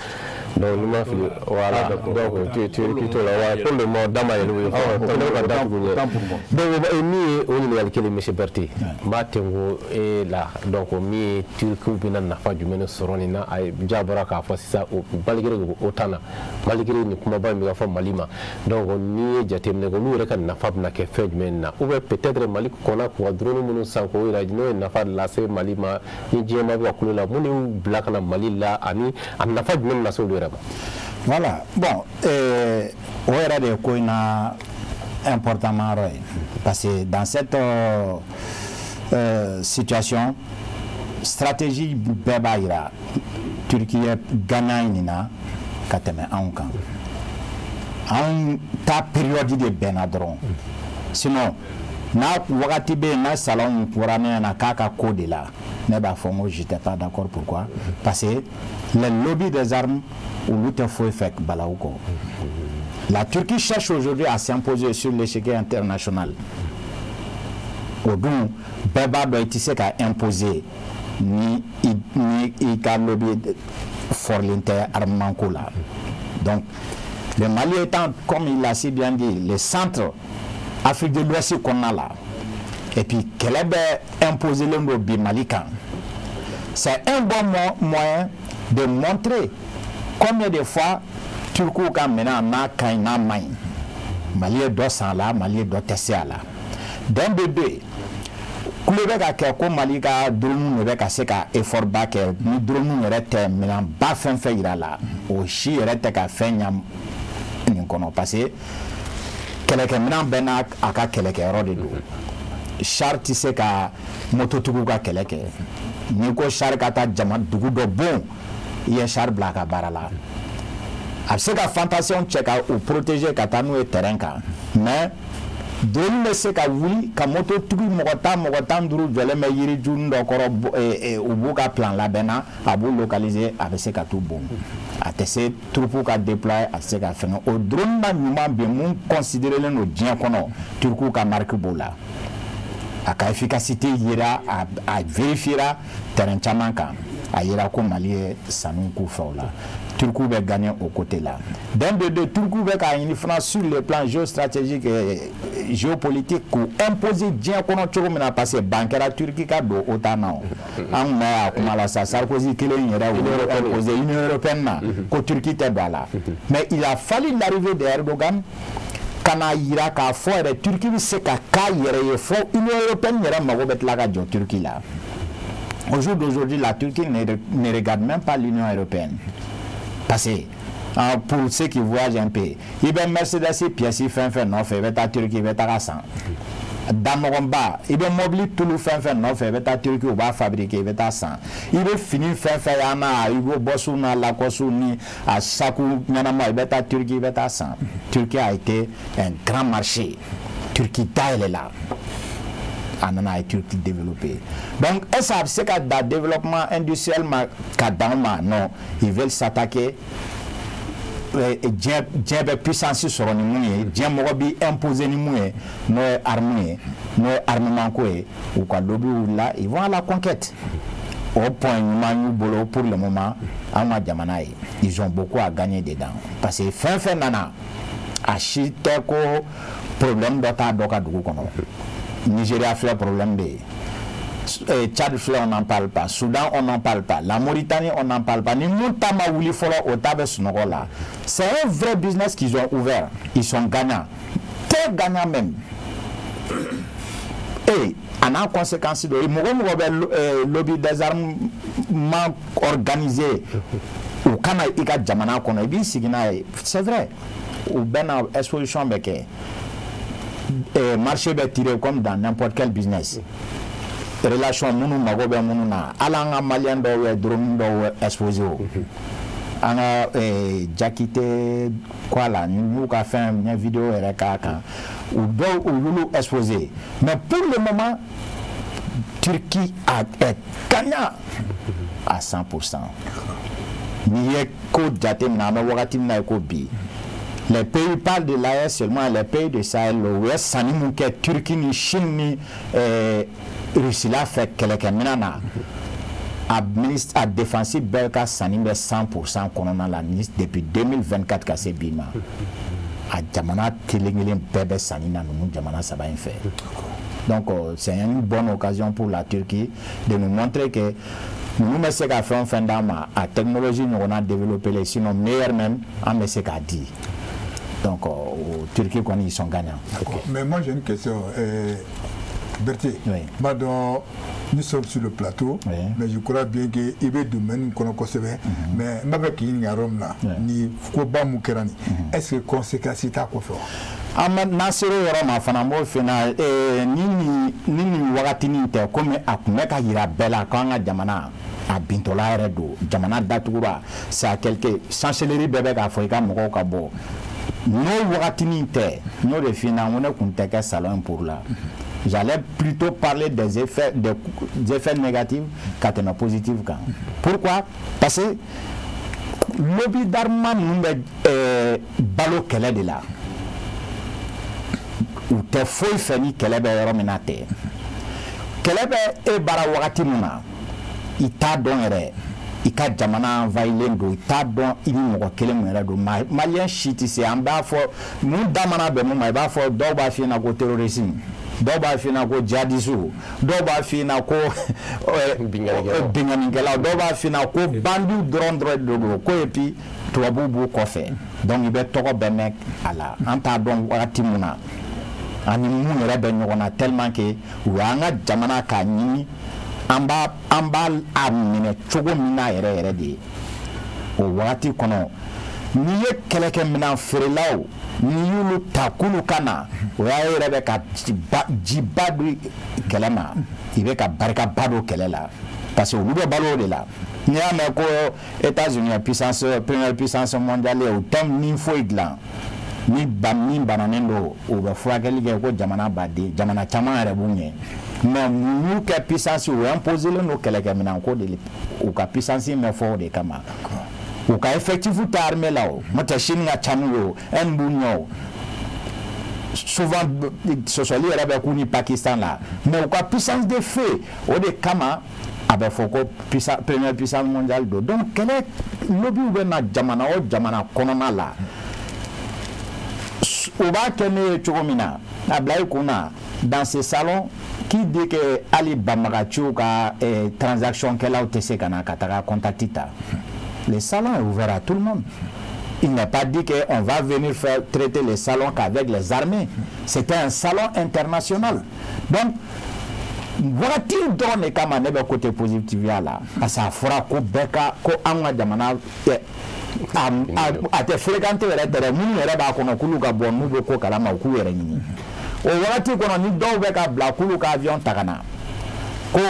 donc ni ma fili voilà donc tu la wa pour le moment dama yɛlɛ o ye donc min ye o ɲininkali kelen monsieur Berté n b'a tengo e la donc min ye Turkiw bɛna nafa jumɛn sɔrɔ nin na a ye ja bɔra k'a fɔ sisan malgré OTAN na malgré nin kumaba in bɛ ka fɔ Mali ma donc n'i ye jateminɛ kɛ olu yɛrɛ ka nafa bɛna kɛ fɛn jumɛn na ou bien peut-être Mali kɔnna k'u ka drone minnu san k'o yira n'o ye nafa lase Mali ma ni diɲɛma bɛ ka kulo la mun y'u bila ka na Mali la ani a nafa jumɛn lase olu yɛrɛ ma voilà bon o yɛrɛ de ye ko in na importantement yɔrɔ ye parce que dans cette situation stratégie bɛɛ b'a yira Turquie ye gagnant ɲini na ka tɛmɛ anw kan anw ta période de bɛnna dɔrɔn sinon n'a wagati bɛ yen n'a salon fɔra ne ɲɛna k'a ka ko de la ne b'a fɔ n ko j'étais pas d'accord. Pourquoi? Parce que les lobbies des armes olu tɛ foyi fɛ balawu kɔ. La Turquie cherche aujourd'hui à s'imposer sur l'échiquier international. Au dun bɛɛ b'a dɔn i tɛ se ka imposer ni i ka lobby fɔrlen tɛ armement ko la. Donc le Mali étant, comme il l'a si bien dit, le centre Afrique de l'Ouest qu'on a là, et puis qu'elle a imposé le Mali kan, c'est un bon moyen de montrer combien de fois Turquie kan maintenant n'a qu'un main. Mali est dans ça là, Mali est dans ça là. D'un de deux, kulebe ka kɛ ko Mali ka drone ne bɛ ka se ka effort ba kɛ ni drone yɛrɛ tɛ minɛn ba fɛn fɛn yira la o si yɛrɛ tɛ ka fɛn ɲa nin kɔnɔ parce que kɛlɛkɛminɛn bɛɛ n'a a ka kɛlɛkɛyɔrɔ de don char tɛ se ka mototigiw ka kɛlɛ kɛ n'i ko char ka taa dugu dɔ bon i ye char bila a ka baara la a bɛ se ka fantasinw cɛ ka o protéger ka taa n'o ye terrain kan mais drone bɛ se ka wuli ka mototigi mɔgɔ tan duuru jɔlen bɛ yirijun dɔ kɔrɔ u b'u ka plan labɛnna a b'u localiser a bɛ se ka t'u bon a tɛ se troupe ka déployer a tɛ se ka fɛngɛ o drone na ɲuman bɛ mun considérelen don diɲɛ kɔnɔ Turkiw ka marque b'o la a ka efficacité yira a vérifiera terrain caman kan a yira ko Mali ye sanu k'u fɛ o la Turquie va gagner au côté là. D'un de deux, Turquie va gagner sur le plan géostratégique et géopolitique pour imposer bien qu'on a toujours mené passer bancaire à Turquie qui a do autant. On a comme la Sarkozy qui l'a imposé l'Union européenne que Turquie était là. Mais il a fallu l'arrivée d'Erdogan. Kana yira k'a fɔ yɛrɛ Turquie bɛ se ka k'a yɛrɛ ye fɔ Union européenne yɛrɛ mago bɛ tila ka jɔ Turquie la. Au jour d'aujourd'hui, la Turquie ne regarde même pas l'Union européenne. Parce que pour ceux qui voyagent un peu, il y a Mercedes pièces fin non fait, il y a Turquie, il y a ça. Dans mon bas, il y a mobile tout le fin non fait, il y a Turquie, il va fabriquer, il y a ça. Il va finir fin yana, il va bosser na la Kosouni, à Sakou, Nanama, il y a Turquie, il y a ça. Turquie a été un grand marché. Turquie taille là. On a été développé. Donc, est-ce que c'est un développement industriel non, ils veulent s'attaquer à puissance sur les mouillés, ils imposer les mouillés, nos armées, nos armements, ou quoi, ils vont à la conquête. Au point où pour le moment, ils ont beaucoup à gagner dedans. Parce que fin nana, acheter problème d'ota doka du kono. Nigeria fait problème B. Tchad fait on n'en parle pas. Soudan on n'en parle pas. La Mauritanie on n'en parle pas. Ni Moutama Wouli Folo au Tabes là. C'est un vrai business qu'ils ont ouvert. Ils sont gagnants. Très gagnants même. Et en conséquence de lobby des armements organisé au Kana Ika Jamana Konobi Sigina. C'est vrai. Ou ben exposition beke. Marché est tiré comme dans n'importe quel business. Relation mounou magobe mounou na alanga malien do drone do exposé. Anga jakite quoi là nous ka fait une vidéo RK ou do ou exposé. Mais pour le moment Turquie est gagnant à 100%. Ni ko jatem na ma wakati na ko bi. Les pays parlent de l'AES seulement, les pays de Sahel, l'OES, Sanimouke, Turquie, ni Chine, ni Russie, là, fait quelqu'un maintenant. À défensif, Belka, Sanimbe 100% qu'on a la liste depuis 2024 qu'à c'est Bima. À Djamana, Kilingilin, Bébé, Sanina, nous, Djamana, ça va y faire. Donc, c'est une bonne occasion pour la Turquie de nous montrer que nous, mais c'est qu'à faire un fin d'ama, à technologie, nous on a développé les sinon meilleurs même, en c'est qu'à dire. Donc, aux Turquie, ils sont gagnants. Okay. Mais moi, j'ai une question. Berthier, oui. Nous sommes sur le plateau, oui. Mais je crois bien qu'il y a des domaines qu'on connaît. Mais je ne sais pas si Rome là, ni Koba Moukerani. Est-ce que conséquence c'est à quoi faire? ama nasiro yɔrɔ ma fana m'o fina ni wagati nin tɛ komi a tun bɛ ka yira bɛɛ la k'an ka jamana a bintɔla yɛrɛ don jamana datugura c'est à quelque chancellerie bɛɛ bɛ k'a fɔ i ka mɔgɔw ka bɔ n'o wagati nin tɛ n'o de fina ko ne kun tɛ kɛ salon pour la j'allais plutôt parler des effets négatifs qu'à tɛmɛ positifs kan pourquoi parce que lobby d'armement ninnu bɛ balo kɛlɛ de la u tɛ foyi fɛ ni kɛlɛ bɛ yɔrɔ min na tɛ kɛlɛ bɛ e baara wagati min na i t'a dɔn yɛrɛ i ka jamana envahilen don i t'a dɔn i ni mɔgɔ kelen min yɛrɛ don maliyɛn si tɛ se an b'a fɔ mun da mana bɛn mun ma i b'a fɔ dɔw b'a f'i ɲɛna ko terrorisme dɔw b'a f'i ɲɛna ko djihadistes dɔw b'a f'i ɲɛna ko bingannikɛlaw dɔw b'a f'i ɲɛna ko bandiw dɔrɔn de don ko et puis tubabuw b'u kɔfɛ donc i bɛ tɔgɔ bɛɛ mɛn a la an t'a dɔn wagati min na ani mun yɛrɛ bɛ ɲɔgɔn na tellement que u y'an ka jamana k'a ɲini an b'a a minɛ cogo min na yɛrɛ yɛrɛ de ye o wagati kɔnɔ n'i ye kɛlɛkɛminɛn feerelaw n'i y'olu ta k'olu ka na o y'a yɛrɛ bɛ ka jiba di kɛlɛ ma i bɛ ka barikaba don kɛlɛ la parce que olu bɛ balo o de la n'i y'a mɛn ko États-Unis ye première puissance mondiale ye o tɛ min foyi dilan ni bananen don o bɛ furakɛli kɛ ko jamana baden jamana caman yɛrɛ b'u ɲɛ mais mun y'u kɛ puissance o imposelen don kɛlɛkɛminɛn ko de u ka puissance mɛn fɔ o de kama u ka effectif ta armée la o n'o tɛ Chine ka ca n'u ye o n b'u ɲɛ o souvent sɔsɔli yɛrɛ bɛ k'u ni Pakistan la mais u ka puissance de feu o de kama a bɛ fɔ ko première puissance mondiale don donc kɛlɛ lobbyw bɛ na jamana o jamana kɔnɔna la o b'a kɛ ne ye cogo min na a bila i kun na dans ce salon qui dit que ali banbagaciw ka transaction kɛlaw tɛ se ka na ka taga contacti ta le salon est ouvert à tout le monde. Il n'est pas dit qu'on va venir faire traiter les salons qu'avec les armées. C'était un salon international. Donc, wagati dɔrɔn de kama ne bɛ côté positif ya la parce que a fɔra ko bɛɛ ka ko an ka jamana a tɛ fréquenter yɛrɛ tɛ minnu yɛrɛ b'a kɔnɔ k'olu ka bɔ n'u bɛ ko kalama u k'u yɛrɛ ɲini o wagati kɔnɔ ni dɔw bɛ ka bila k'olu ka avion ta ka na ko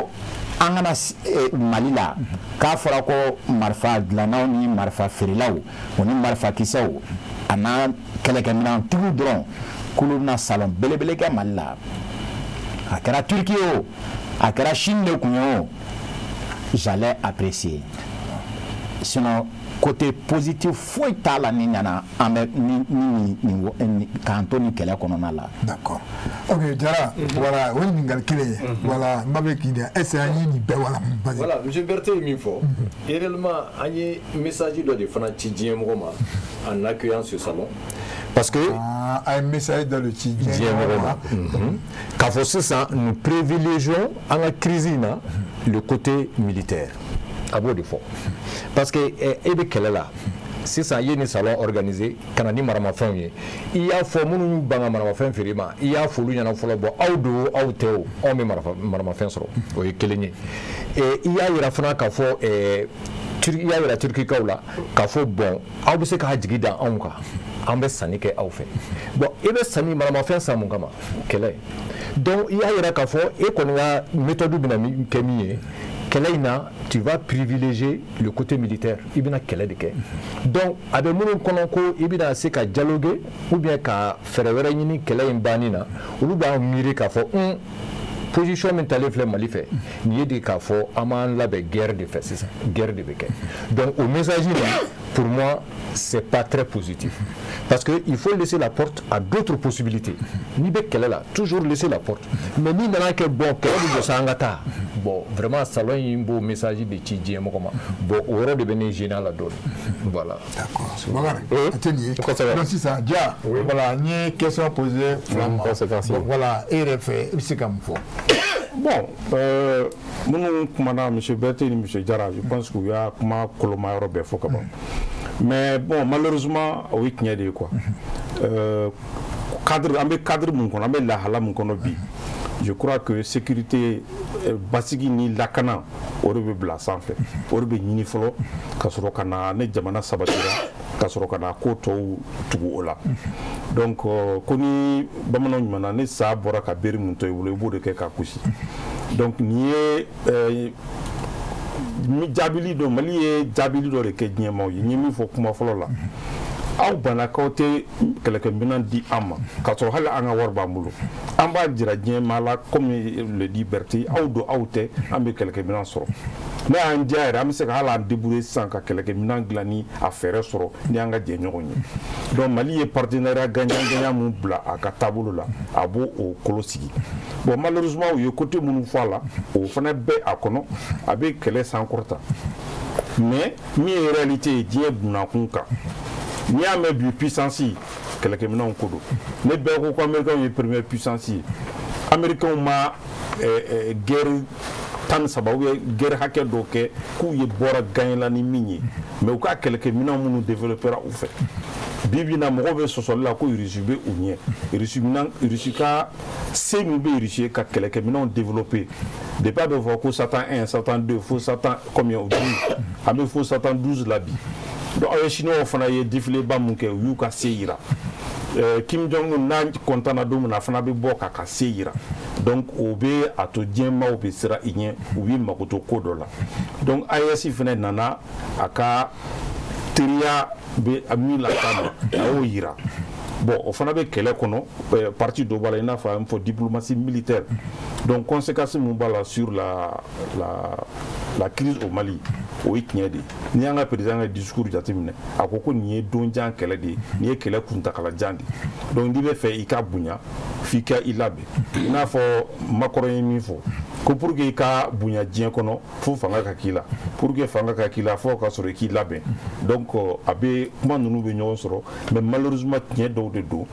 an kana Mali la k'a fɔra ko marifa dilannaw ni marifa feerelaw o ni marifa kisɛw a n'a kɛlɛkɛminɛntigiw dɔrɔn k'olu bɛna salon belebele kɛ Mali la a kɛra Turquie o a kɛra Chine de kun ye o j'allais apprécier sinon côté positif foyi t'a la ni ɲana an bɛ ni k'an to ni kɛlɛ kɔnɔna la. D'accord. Ok Jara voilà o ye ɲininkali kelen ye voilà n b'a fɛ k'i dɛ est-ce que an ye nin bɛɛ wala. Voilà monsieur Berthe ye min fɔ réellement an ye message dɔ de fana ci diɲɛ mɔgɔ ma en accueillant ce salon. Parce que un message dans le ci diɲɛ mɔgɔ ma k'a fɔ sisan nous privilégions an ka crise in na le côté militaire. A b'o de fɔ parce que e bɛ kɛlɛ la sisan i ye nin salon organisé ka na ni maramafɛnw ye i y'a fɔ minnu y'u ban ka maramafɛn feere ma i y'a fɔ olu ɲɛna fɔlɔ bɔ aw don o aw tɛ o anw bɛ maramafɛn sɔrɔ o ye kelen ye i y'a yira fana k'a fɔ i y'a yira turikikaw la k'a fɔ bon aw bɛ se k'a jigi da anw kan an bɛ sanni kɛ aw fɛ bon i bɛ sanni maramafɛn san mun kama kɛlɛ donc i y'a yira k'a fɔ e kɔni ka méthode bɛna kɛ min ye kɛlɛ in na tu vas privilégier le côté militaire i bɛna kɛlɛ de kɛ donc a bɛ minnu kɔnɔ ko i bɛna se ka dialoguer ou bien ka fɛɛrɛ wɛrɛ ɲini kɛlɛ in banni na olu b'a miiri k'a fɔ position min talen filɛ Mali fɛ nin ye de k'a fɔ an b'an labɛn guerre de fɛ sisan guerre de bɛ kɛ donc au message là pour moi c'est pas très positif parce que il faut laisser la porte à d'autres possibilités n'i bɛ kɛlɛ la toujours laisser la porte mais n'i nana kɛ bon kɛlɛ bɛ jɔ sa an ka taa bon vraiment salon in b'o message de ci diɲɛ mɔgɔ ma bon o yɔrɔ de bɛ ne gêner la dɔɔni voilà. D'accord Bakari a tɛ nin ye donc sisan Dia voilà n ye question posée fila ma voilà e yɛrɛ fɛ i bɛ se ka mun fɔ. Bon, minnu kumana M. Berthe ni M. Jara, je pense qu'il y a kuma koloma yɔrɔ bɛɛ fɔ ka ban. Mais bon, malheureusement, o ye tiɲɛ de ye quoi. Cadre, an bɛ cadre mun kɔnɔ, an bɛ lahala mun kɔnɔ bi. Je crois que sécurité basigi ni lakana o de bɛ bila sanfɛ. O de bɛ ɲini fɔlɔ ka sɔrɔ ka na ne jamana sabatira ka sɔrɔ ka na ko tɔw tugu o la. donc ko ni bamanan ɲuman ni sa bɔra ka bere mun to i bolo i b'o de kɛ ka kusi donc ni ye jaabili dɔ Mali ye jaabili dɔ de kɛ diɲɛmaw ye n ye min fɔ kuma fɔlɔ la aw banakaw tɛ kɛlɛkɛminɛn di an ma ka sɔrɔ hali an ka wari b'an bolo an b'a jira diɲɛmaa la comme le dit Berti aw don aw tɛ an bɛ kɛlɛkɛminɛn sɔrɔ ne y'an diya yɛrɛ an bɛ se ka hali an débrouiller sisan ka kɛlɛkɛminɛn dilan ni a fɛɛrɛ sɔrɔ ni an ka jɛ ɲɔgɔn ye donc Mali ye partenariat gagnant-gagnant mun bila a ka taabolo la a b'o o kolo sigi bon malheureusement u ye côté minnu fɔ a la o fana bɛ a kɔnɔ a bɛ kɛlɛ sankɔrɔta mais min ye réalité ye diɲɛ bunakun kan n'i y'a mɛn bi puissance kɛlɛkɛminɛnw ko don ne bɛɛ ko ko américains ye première puissance ye américains ma guerre 13 ou bien guerre hakɛ dɔ kɛ k'u ye bɔra gagner la ni min ye mais u ka kɛlɛkɛminɛnw minnu développera u fɛ bibi na mɔgɔw bɛ sɔsɔli la ko Russie bɛ u ɲɛ Russie ka se min bɛ Russie ye ka kɛlɛkɛminɛnw développer depuis a bɛ fɔ ko Satan 1 Satan 2 fo Satan combien au 12 an bɛ fo Satan 12 la bi donc aw ye chinois fana ye défilé ba mun kɛ u y'u ka se yira Kim Jong-un n'a kɔntana don min na a fana bɛ bɔ k'a ka se yira donc o bɛ a to diɲɛmaaw bɛ siran i ɲɛ u bɛ mago to ko dɔ la donc AES fana nana a ka teriya bɛ min la k'a ma a y'o yira bon o fana bɛ kɛlɛ kɔnɔ parti dɔ b'a la i n'a fɔ an fɔ diplomatie militaire donc conséquence mun b'a la sur la crise au Mali o ye tiɲɛ de ye ni y'an ka président ka discours jateminɛ a ko ko nin ye don jan kɛlɛ de ye nin ye kɛlɛ kuntagala jan de donc n'i bɛ fɛ i ka bonya f'i ka i labɛn i n'a fɔ Macron ye min fɔ ko pour que i ka bonya diɲɛ kɔnɔ fo fanga ka k'i la pour que fanga ka k'i la fo ka sɔrɔ i k'i labɛn donc a bɛ kuma ninnu bɛ ɲɔgɔn sɔrɔ mais malheureusement tiɲɛ dɔw de don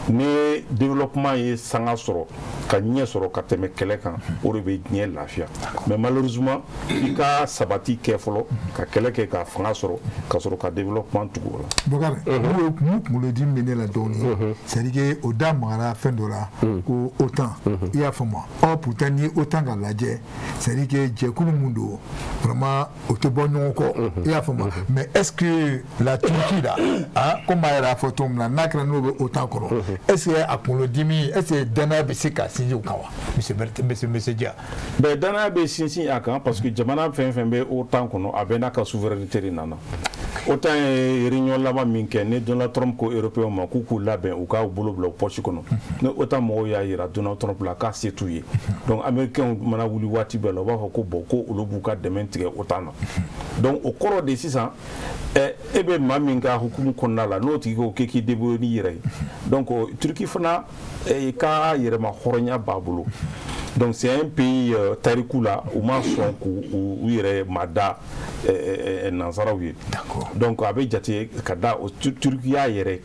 ni développement ye sanga sɔrɔ ka ɲɛ sɔrɔ ka tɛmɛ kɛlɛ kan o de bɛ diɲɛ lafiya mais malheureusement i ka sabati kɛ fɔlɔ ka kɛlɛ kɛ ka fanga sɔrɔ ka sɔrɔ ka développement tugu o la. Bokar mun kunkolo di min ne la dɔɔni c'est à dire que o da magara fɛn dɔ la ko OTAN i y'a faamu ɔ pourtant ni OTAN ka lajɛ c'est à dire que jɛkulu mun don vraiment o tɛ bɔ ɲɔgɔn kɔ i y'a faamu mais est ce que la Turquie là comme a yɛrɛ y'a fɔ cogo min na n'a kɛra n'o bɛ OTAN kɔrɔ est ce que a kunkolo dimi est ce que danaya bɛ se ka sinsin o kan wa monsieur Dia. mais danaya bɛ sinsin a kan parce que jamana fɛn fɛn bɛ OTAN kɔnɔ a bɛ n'a ka souveraineté de nana OTAN ye réunion laban min kɛ ni Donald Trump ko européen ma k'u k'u labɛn u k'a bolo bila u poche kɔnɔ ni OTAN mɔgɔw y'a yira Donald Trump la k'a se t'u ye donc américains mana wuli waati bɛɛ la u b'a fɔ ko bon ko olu b'u ka dɛmɛ tigɛ OTAN na donc o kɔrɔ de sisan e bɛ maa min ka hukumu kɔnɔna la n'o tigi ko k'i k'i débrouiller n'i yɛrɛ ye donc Turquie fana ka yɛrɛma hɔrɔnya b'a bolo donc c'est un pays tariku la u ma sɔn k'u yɛrɛ mada nanzaraw ye donc a bɛ jate ka da Turquie y'a yɛrɛ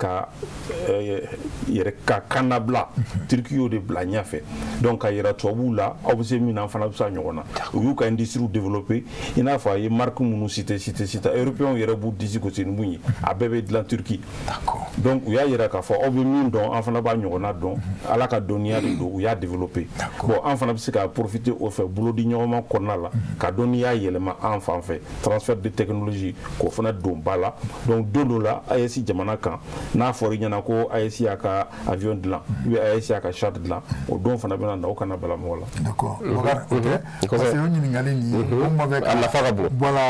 ka kan labila Turquie y'o de bila ɲɛfɛ donc ka yɛrɛ tubabuw la aw bɛ se min na fana bɛ se ɲɔgɔn na u y'u ka industrie développer i n'a fɔ a ye marque minnu cité européens yɛrɛ b'u disi gosi ni mun ye a bɛɛ bɛ dilan Turquie donc u y'a yira k'a fɔ aw bɛ min dɔn an fana b'a ɲɔgɔnna dɔn ala ka dɔnniya de don u y'a développer bon an fana bɛ se ka profiter o fɛ bolodi ɲɔgɔnma kɔnɔna la ka dɔnniya yɛlɛma an fan fɛ transfert de technologie k'o fana don ba la donc don dɔ la AES jamana kan n'a fɔra i ɲɛna ko AES y'a ka avion dilan ou bien AES y'a ka char dilan o don fana bɛna na o kana bala mɔgɔ la. d'accord Bokar parce que o ɲininkali nin o ma bɛ a nafa ka bon voilà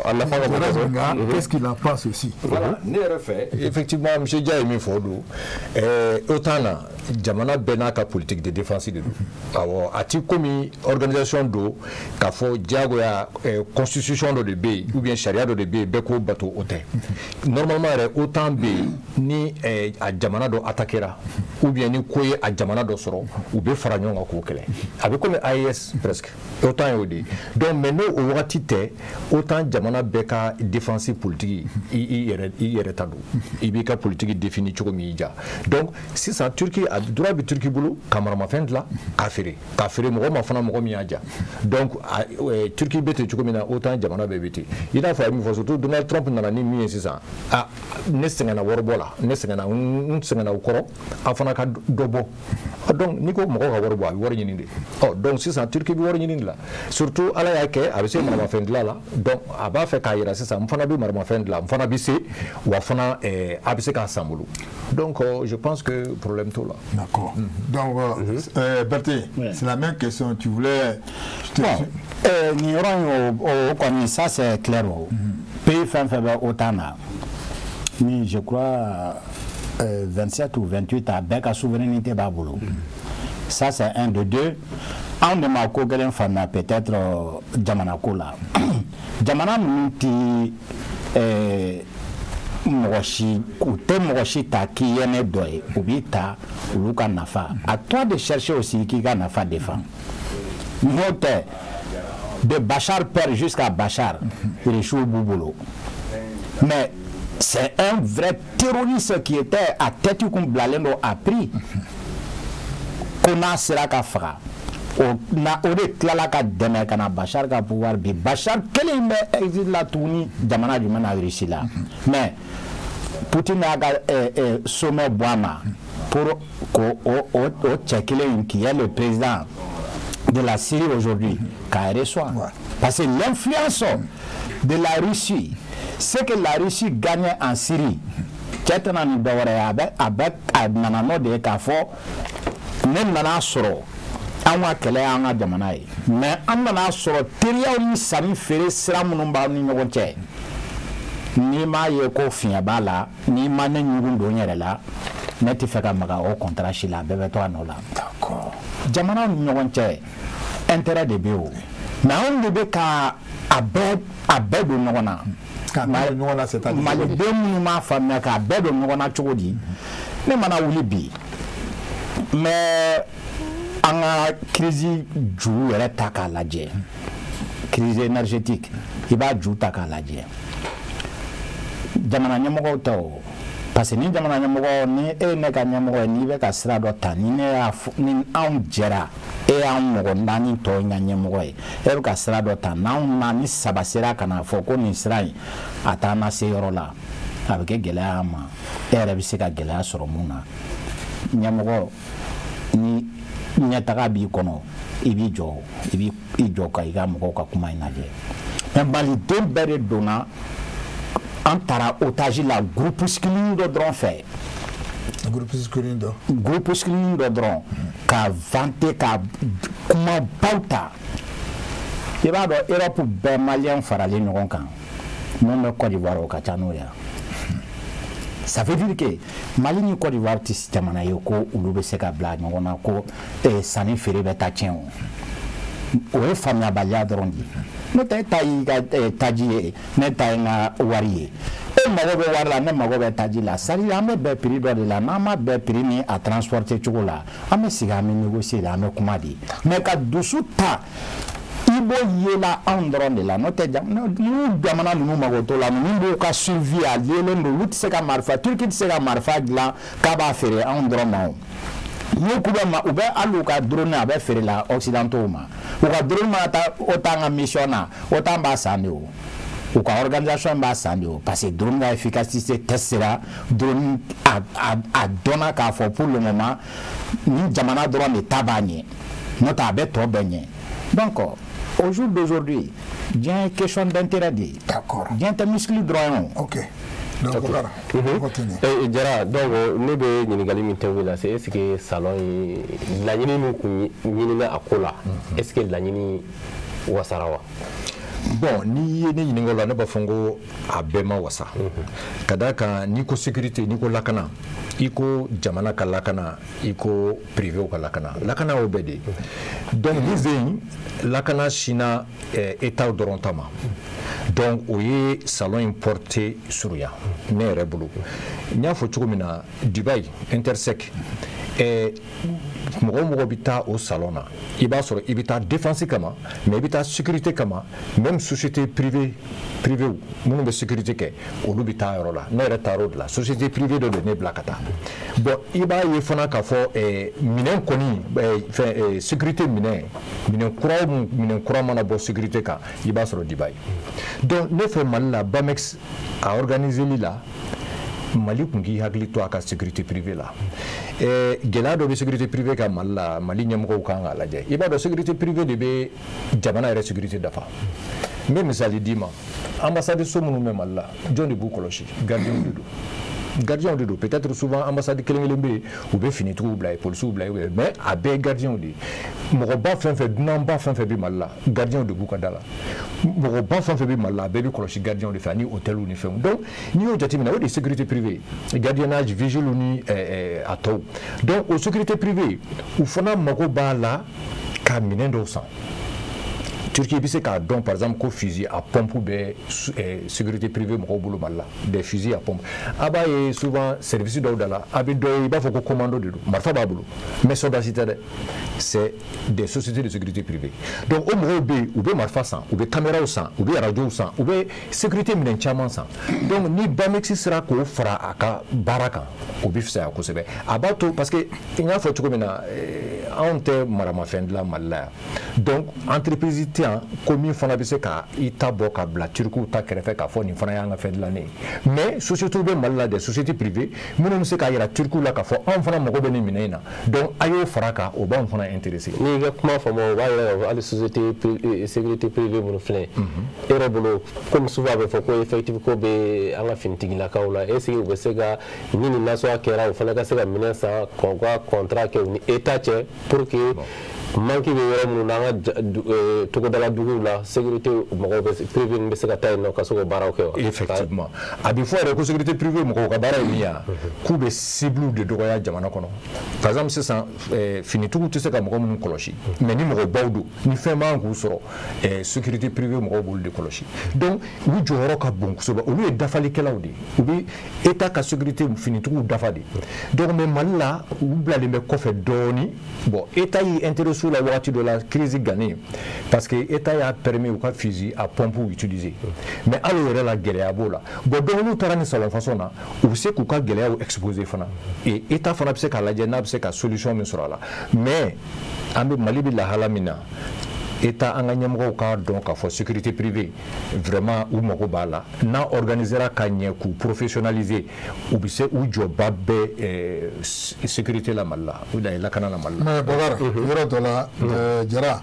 a nafa ka bon qu'est-ce qu'il en pense aussi. voilà ne yɛrɛ fɛ effectivement monsieur Dia ye min fɔ o don OTAN na jamana bɛɛ n'a ka politique de défense de don awɔ a ti komi organisation do k'a fɔ diyagoya constitution dɔ de bɛ yen ou bien sariya dɔ de bɛ yen bɛɛ k'o bato o tɛ normalement yɛrɛ OTAN bɛ yen ni a jamana dɔ attaquera ou bien ni ko ye a jamana dɔ sɔrɔ u bɛ fara ɲɔgɔn kan k'o kɛlɛ a bɛ komi AES presque OTAN y'o de ye donc mais n'o o wagati tɛ OTAN jamana bɛɛ ka défense politique i yɛrɛ ta don i b'i ka politique défini cogo min y'i ja donc sisan Turquie a droit bɛ Turquie bolo ka maramafɛn dilan k'a feere k'a feere mɔgɔ ma fana mɔgɔ min y'a ja donc Turquie bɛ ten cogo min na autant jamana bɛɛ bɛ ten i n'a fɔ a ye min fɔ surtout Donald Trump nana ni min ye sisan ne sɛgɛnna waribɔ la ne sɛgɛnna n sɛgɛnna o kɔrɔ a fana ka dɔ bɔ donc n'i ko mɔgɔ ka wari bɔ a bɛ wari ɲini de donc sisan Turquie bɛ wari ɲini de la surtout ala y'a kɛ a bɛ se maramafɛn dilan la donc a b'a fɛ k'a yira sisan n fana bɛ maramafɛn dilan n fana bɛ se wa fana a bɛ se k'a san bolo donc je pense que problème t'o la. D'accord. Donc Berthe, c'est la même question. Tu voulais. Bon, ça c'est clair. Pays fin faible autant là. Mais je crois 27 ou 28 avec la souveraineté babolo. Ça c'est un de deux. On ne m'a qu'aucun femme peut-être Jamanako là. Jamana multi Moshi ou te Moshi ta qui est doye ou bita ou Luka Nafa. À toi de chercher aussi qui ga Nafa défend. Note de Bachar père jusqu'à Bachar, il échoue au boulot. Mais c'est un vrai terroriste qui était à tête comme Blalendo a pris. Qu'on a sera qu'à faire. On a au ka demain kana Bachar ka pouvoir bi Bachar quel est exil la tourni jamana du mana réussi là mais Poutine a sommet Boama pour au Tchèquelin qui est le président de la Syrie aujourd'hui qu'elle reçoit parce que l'influence de la Russie c'est que la Russie gagne en Syrie Tchèquelin ni dawara avec nanano de kafo même nana soro anwa kele anga jamana yi mais an nana sɔrɔ teriyaw ni sani feere sira minnu b'aw ni ɲɔgɔn cɛ n'i m'a ye ko fiɲɛ b'a la n'i ma ne ɲugun don n yɛrɛ la ne tɛ fɛ ka maga o contrat si la bɛɛ bɛ to a nɔ la jamanaw ni ɲɔgɔn cɛ intérêt de bɛ o mais anw de bɛ ka a bɛɛ don ɲɔgɔn na maliden minnu m'a faamuya k'a bɛɛ don ɲɔgɔn na cogo di ne mana wuli bi mais an ka crise juru yɛrɛ ta k'a lajɛ crise énergétique i b'a ju ta k'a lajɛ jamana ɲɛmɔgɔw tɛ o parce que ni jamana ɲɛmɔgɔ ni e ne ka ɲɛmɔgɔ ye n'i bɛ ka sira dɔ ta ni anw jɛra e y'an mɔgɔ naani tɔw ɲa ɲɛmɔgɔ ye e bɛ ka sira dɔ ta n'anw naani saba sera ka na fɔ ko nin sira in a t'an na se yɔrɔ la a bɛ kɛ gɛlɛya an ma e yɛrɛ bɛ se ka gɛlɛya sɔrɔ mun na ɲɛmɔgɔ ni ɲɛtaga b'i kɔnɔ i b'i jɔ ka i ka mɔgɔw ka kuma in lajɛ mais maliden bɛɛ de donna an taara otage la groupuscule dɔ dɔrɔn fɛ groupuscule dɔ dɔrɔn ka vanter ka kumabaw ta i b'a dɔn Europe bɛɛ maliyɛn faralen ɲɔgɔn kan mun bɛ Côte d'Ivoire o ka ca n'o ye ça veut dire que Mali ni Côte d'Ivoire ti jamana ye ko olu bɛ se ka bila ɲɔgɔn na ko sanni feere bɛ taa tiɲɛ o ye faamuyabaliya dɔrɔn de ne ta ta y'i ka taji ye ne ta ye n ka wari ye e mago bɛ wari la ne mago bɛ taji la c'est-à-dire an bɛ bɛn prix dɔ de la n'an ma bɛn prix ni a transporter cogo la an bɛ sigi an bɛ négocier de an bɛ kuma de mais ka dusu ta i b'o yela anw dɔrɔn de la n'o tɛ jamana ninnu mago t'o la ninnu b'u ka survie a yelen don olu tɛ se ka marifa Turquie tɛ se ka marifa dilan k'a b'a feere anw dɔrɔn ma o n'u k'u bɛ u bɛ hali u ka drone a bɛ feere la occidentaux ma u ka drone mana taa o t'an ka mission na o t'an b'a san de o u ka organisation b'a san de o parce que drone ka efficacité testera drone a dɔnna k'a fɔ pour le moment ni jamana dɔrɔn de ta b'a ɲɛ n'o tɛ a bɛ tɔ bɛɛ ɲɛ donc au jour d'aujourd'hui j'ai une question d'intérêt de d'accord j'ai un muscle droit ok donc voilà Jara donc ne bɛ ɲininkali min tɛ wele c'est est-ce que salon in laɲini min kun ɲinina a ko la est-ce que laɲini wasara wa bon n'i ye ne ɲininka o la ne b'a fɔ n ko a bɛɛ ma wasa ka d'a kan n'i ko sécurité n'i ko lakana i ko jamana ka lakana i ko privéw ka lakana y'o bɛɛ de donc ni zen lakana sina état dɔrɔn ta ma donc o ye salon in porté surunya ne yɛrɛ bolo n y'a fɔ cogo min na Dubaï Intersec mɔgɔ mɔgɔ bɛ taa o salon na i b'a sɔrɔ i bɛ taa défense kama mais i bɛ taa sécurité kama même société privée minnu bɛ sécurité kɛ olu bɛ taa yɔrɔ la ne yɛrɛ taar'o de la société privée dɔ de ne bila ka taa bon i b'a ye fana k'a fɔ minɛn kɔni sécurité minɛn kura mana bɔ sécurité kan i b'a sɔrɔ Diba ye donc ne fɛ Mali la BAMEX a organisé li la Mali tun k'i hakili to a ka sécurité privée la gɛlɛya dɔ bɛ sécurité privée ka Mali la Mali ɲɛmɔgɔw kan k'a lajɛ i b'a dɔn sécurité privée de bɛ jamana yɛrɛ sécurité dafa n bɛ misali d'i ma ambassade so minnu bɛ Mali la jɔn de b'u kɔlɔsi gardien de don gardien de don peut-être souvent ambassade kelen bɛ yen u bɛ finitigiw bila yen policiers bila yen mais a bɛɛ ye gardien de ye mɔgɔba fɛn fɛn dunanba fɛn fɛn bɛ Mali la gardien de b'u ka da la mɔgɔba fɛn fɛn bɛ Mali la a bɛɛ bɛ kɔlɔsi gardien de fɛ ani hôteliw ni fɛnw donc n'i y'o jateminɛ o de ye sécurité privée gardiennage vigile ni a tɔw donc o sécurité privée u fana mago b'a la ka minɛn dɔw san Turquie bɛ se k'a dɔn par exemple ko fusil à pompe bɛ sécurité privée mɔgɔw bolo Mali la des fusils à pompe a b'a ye souvent service dɔw da la a bɛ dɔ ye i b'a fɔ ko commando de don marifa b'a bolo mais soldats tɛ dɛ c'est des sociétés de sécurité privée donc o mɔgɔw bɛ yen u bɛ marifa san u bɛ caméraw san u bɛ radios san u bɛ sécurité minɛn caman san donc ni BAMEX sera k'o fara a ka baara kan o bɛ fisaya kosɛbɛ a b'a to parce que n y'a fɔ cogo min na anw tɛ maramafɛn dilan Mali la yan donc entreprise tɛ yan ko min fana bɛ se ka i ta bɔ ka bila Turkiw ta kɛrɛfɛ k'a fɔ nin fana y'an ka fɛn dilannen ye mais sociétés bɛ Mali la des sociétés privées minnu bɛ se k'a yira Turkiw la k'a fɔ anw fana mago bɛ nin minɛn in na donc a y'o fara a kan o b'anw fana intéressé. n'i ka kuma faamu o b'a yira k'a fɔ hali société sécurité privée minnu filɛ e yɛrɛ bolo comme souvent a bɛ fɔ ko effectif ko bɛ an ka finitigilakaw la est ce que u bɛ se ka ni nin nasɔngɔ kɛra o fana ka se ka minɛn san k'u ka contrat kɛ u ni État cɛ pour que manque bɛ yɔrɔ minnu na an ka togodala duguw la sécurité mɔgɔw bɛ privé bɛ se ka taa yen nɔ ka se k'o baaraw kɛ wa. effectivement a bɛ fɔ yɛrɛ ko sécurité privée mɔgɔw ka baara ye min ye k'u bɛ cible de dɔgɔya jamana kɔnɔ par exemple sisan finitigiw tɛ se ka mɔgɔ minnu kɔlɔsi mais ni mɔgɔbaw don ni fɛn b'an k'u sɔrɔ sécurité privée mɔgɔw b'olu de kɔlɔsi donc u jɔyɔrɔ ka bon kosɛbɛ olu ye dafalikɛlaw de ye u bɛ État ka sécurité finitigiw dafa de donc mais Mali la u bilalen bɛ kɔfɛ dɔɔni bon État y'i intéressé la wagati dɔ la crise gannen parce que État y'a permis u ka fusil à pompe utiliser mais hali o yɛrɛ la gɛlɛya b'o la bon donc n'u taara ni salon façon na u bɛ se k'u ka gɛlɛyaw exposer fana et État fana bɛ se k'a lajɛ n'a bɛ se ka solution min sɔrɔ a la mais an bɛ Mali bɛ lahala min na État an ka ɲɛmɔgɔw k'a dɔn k'a fɔ sécurité privée vraiment u mago b'a la n'a organisera ka ɲɛ k'u professionnaliser u bɛ se u jɔba bɛ sécurité la Mali la u da lakana la Mali la. mais Bokar yɔrɔ dɔ la Jara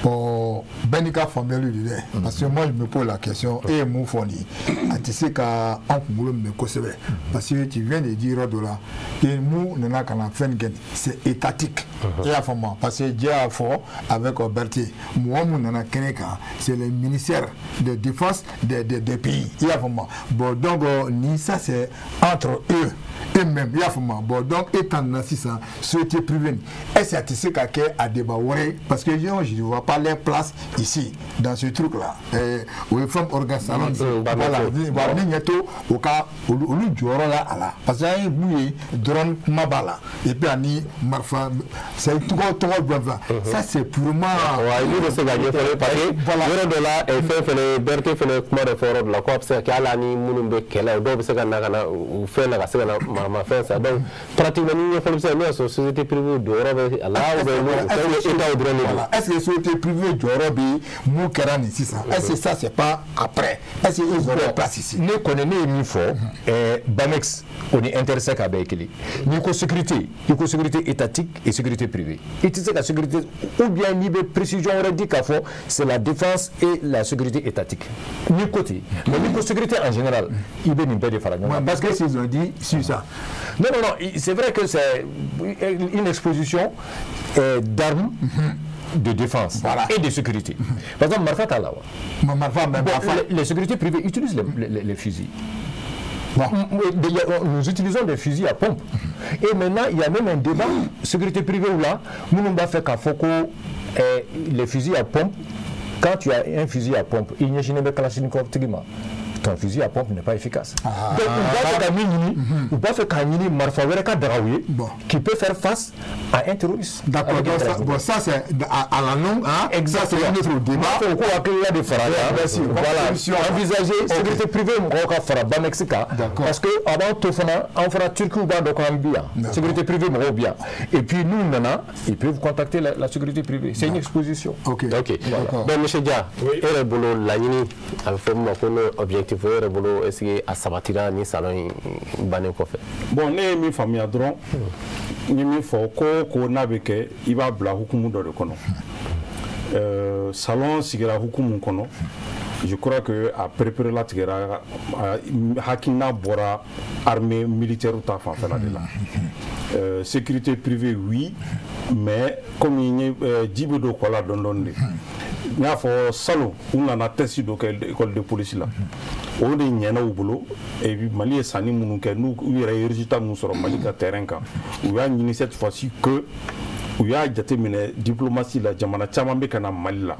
bon bɛɛ n'i ka faamuyali de dɛ parce que moi je me pose la question e ye mun fɔ nin a tɛ se ka an kunkolo minɛ kosɛbɛ parce que tu viens de dire yɔrɔ dɔ la que mun nana ka na fɛn kɛ c'est étatique e y'a faamu parce que Dieu y'a fɔ avec Berthe mɔgɔ mun nana kɛnɛ kan c'est le ministère de défense des pays i y'a faamu bon donc ni ça c'est entre eux eux-mêmes i y'a faamu bon donc e ta nana sisan société privée est-ce que a tɛ se ka kɛ a débat wɛrɛ parce que je ne vois pas leur place ici dans ce truc là o ye fɛn organisation voilà ni ɲɛ to o ka olu jɔyɔrɔ la a la parce que an ye mun ye drone kuma b'a la et puis ani marifa c'est tɔgɔ jɔnfɛn ça c'est purement. bɛ se ka ɲɛfɔli parce que yɔrɔ dɔ la fɛn fɛnɛ Berthe fɛnɛ kuma dɔ fɔ yɔrɔ dɔ la ko a bɛ se ka kɛ hali ni minnu bɛ kɛlɛ dɔw bɛ se ka na ka na u fɛn na ka se ka na maramafɛn san donc pratiquement ni ɲɛfɔli bɛ se ka n'o y'a sɔrɔ société privée jɔyɔrɔ bɛ a la ou bien État dɔrɔn de don. est-ce que société privée jɔyɔrɔ bɛ mun kɛra nin sisan est-ce que ça c'est pas après est-ce que ils ont leur place ici. ne kɔni ne ye min fɔ BAMEX o ni Intersec a bɛɛ ye kelen n'i ko sécurité i ko sécurité étatique et sécurité privée i tɛ se ka sécurité ou bien n'i bɛ précision wɛrɛ di k'a fɔ c'est la défense et la sécurité étatique n'i ko ten mais n'i ko sécurité en général i bɛ nin bɛɛ de fara ɲɔgɔn kan. parce que s'ils ont dit sur ça. non c'est vrai que c'est une exposition d'armes de défense voilà. Et de sécurité. Par exemple, Marfa Talawa. Les sécurités privées utilisent les fusils. Bon. Nous utilisons des fusils à pompe. Et maintenant, il y a même un débat sécurité privée où là, nous va faire qu'à Foko les fusils à pompe. Quand tu as un fusil à pompe, il n'y a pas de Kalachnikov. ton fusil à pompe n'est pas efficace. Donc on va faire Kamini Marfawereka Daraouye qui peut faire face à un terroriste. D'accord, bon, ça c'est à la longue, hein? Exactement. C'est notre débat. Voilà, envisager sécurité privée, parce que avant tout, on fera Turquie ou Bandokambia, sécurité privée, bien. Et puis nous, maintenant, ils peuvent contacter la sécurité privée. C'est une exposition. Ok. Ben, monsieur Dia, la objectif est-ce que à Sabatira ni salon bané ko fait. Bon, ne mi famille dron ni mi fo ko na be ke iba bla hukumu do de kono. Salon sigira hukumu kono. Je crois que à préparer la tigera hakina bora armée militaire ou ta fan là de là. Sécurité privée oui, mais comme il jibe do ko la don de. N'a fo salon on a testi do école de police là. On est nyana au boulot et puis Mali est sani munu ke nous il y a résultat nous sur Mali ka terrain ka. On a une cette fois-ci que il y a déterminé diplomatie la jamana chama be kana Mali là.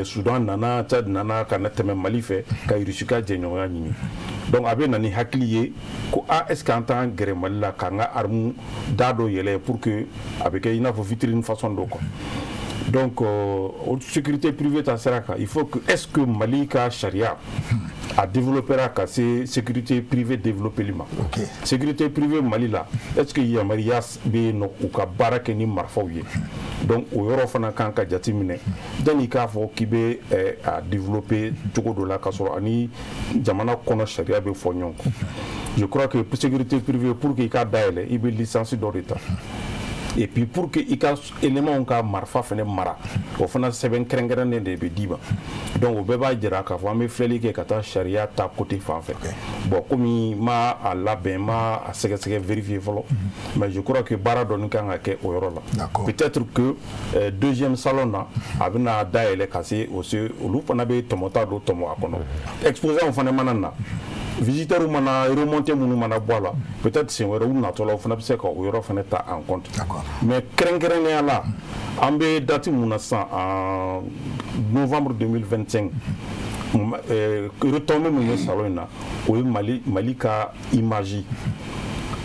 Soudan nana Tchad nana kana teme Mali fait ka irisuka jenyoya nyini. Donc abe nani hakliye ko est-ce qu'en tant que Mali la kanga armu dado yele pour que avec ina fo vitrine façon do ko. Donc, sécurité privée, il faut que, est-ce que Mali ka Sharia a développé la sécurité privée développée l'ima. Sécurité privée Mali là, est-ce qu'il y a marias beno ou ka barake ni marfouye. Donc, au Eurofana kanka jatimine, Danika fo kibe a développé tout de la kasoro ani jamana kono Sharia be fonyon. Je crois que pour sécurité privée pour qu'il y ait d'aile, il y a licence d'État. Et puis pour que il y ait élément ka marfa fene mara o fana seben krengerne de be diba donc o beba dira ka fo me fleli ke kata sharia ta côté fa fait bon comme ma à la bema à sege vérifier folo mais je crois que bara don kan ke o yoro là peut-être que deuxième salon là abina daele kasi aussi o lu fana be tomota do tomo akono exposé on fana manana visiteurs mana remonter munu mana bola peut-être c'est wéro na tola fana se ko yoro fana ta en compte mais krengrene là ambe date muna sa en novembre 2025 retombé mon salon là au Mali ka image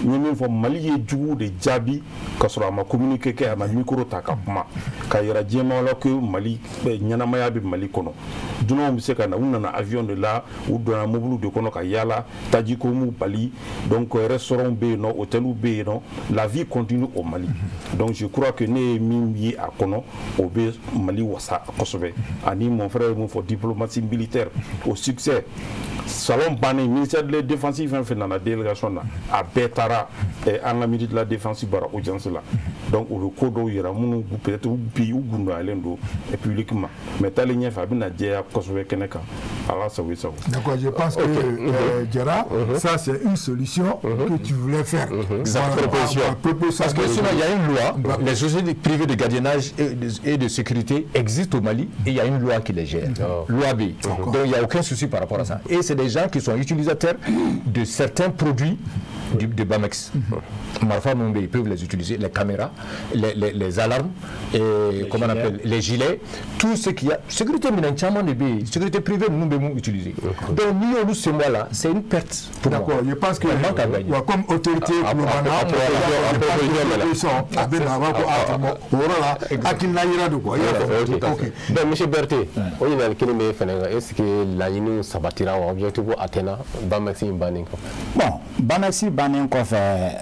ni fo Mali ye jugu de jabi kasura ma communiquer ke ma micro ta ka kuma ka yara jema la que Mali nyanama ya bi Mali kono duno mi se kana unana avion de là ou dans un mobile de kono ka yala taji ko mu Bali donc restaurant be no hôtel ou be no la vie continue au Mali donc je crois que ne mimi a kono au be Mali wasa kosobe ani mon frère mon fo diplomatie militaire au succès salon bané ministère de la défense en fait dans la délégation là à Betara et en la minute de la défense bara audience là donc le code il y a mon peut-être ou pays ou gundo alendo et publiquement mais talenye fa bina dia kosobe keneka alors ça oui ça d'accord je pense que Djara ça c'est une solution que tu voulais faire parce que sinon il y a une loi les sociétés privées de gardiennage et de sécurité existent au Mali et il y a une loi qui les gère loi B donc il n'y a aucun souci par rapport à ça et c'est des gens qui sont utilisateurs de certains produits de Bamex. Marfa Mumbe, ils peuvent les utiliser, les caméras, les alarmes, et comment on appelle, les gilets, tout ce qu'il y a. Sécurité sécurité privée, nous devons utiliser. Donc, nous, ce mois-là, c'est une perte. D'accord, je pense que comme autorité, monsieur Berthe, est-ce que la Union Sabatira ou objectif pour Athéna, Bamex Banning? Bon, Bamex Banning,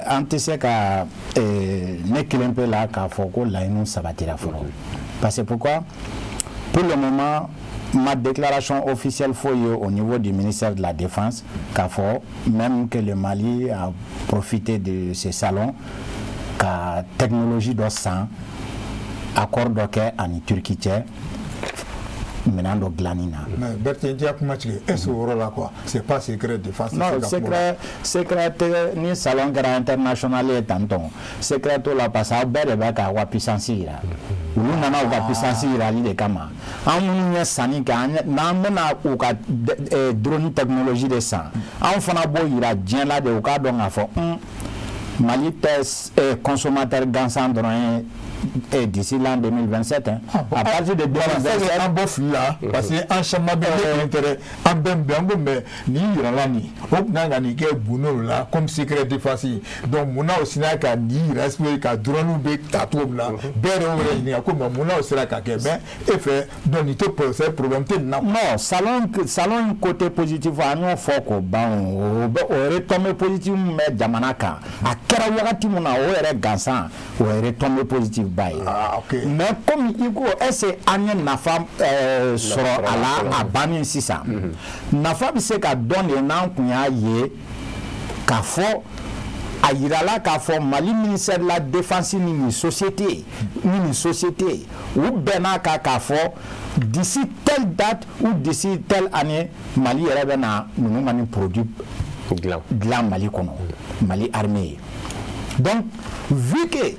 anti ka ne kelen pe la k'a fɔ ko laɲiniw sabatira fɔlɔ parce que pourquoi pour le moment ma déclaration officielle foye au niveau du ministère de la Défense k'a fɔ même que le Mali a profité de ce salon ka technologie dɔ san accord dɔ kɛ ani Turquie cɛ maintenant do glanina mais Berthe dia kuma tigɛ est-ce que là quoi c'est pas secret défense non secret ni salon grand international et tanton secret to la parce que bɛɛ de b'a ka wa puissance yira olu nana u ka puissance yirali de kama an minnu ye sanni kɛ n'an bɛna u ka drone technologie de san anw fana b'o yira diɲɛ la de u k'a dɔn k'a fɔ Mali tɛ consommateur gansan dɔrɔn ye et d'ici l'an 2027 hein. À partir de 2027 an bɔ fili la parce que an caman bɛ ne intérêt an bɛɛ bɛn an ko mais nin yirala nin o tun ka nin kɛ gundo la comme secret défense donc mun na o sera ka nin yira expliquer ka drone bɛ ta cogo min na bɛɛ yɛrɛ y'o ɲininka ko mais mun na o sera ka kɛ mais e fɛ donc nin tɛ problème tɛ nin na. non salon côté positif an y'o fɔ k'o ban o retombé positif min bɛ jamana kan a kɛra wagati min na o yɛrɛ gansan o retombé positif ba ye mais comme i ko est-ce que an ye nafa sɔrɔ a la a bannen sisan nafa bɛ se ka dɔn de n'an kun y'a ye k'a fɔ a yirala k'a fɔ Mali ministère de la défense ni nin société u bɛnna kan k'a fɔ d'ici telle date ou d'ici telle année Mali yɛrɛ bɛ na ninnu ka nin produit dilan Mali kɔnɔ Mali armée donc vu que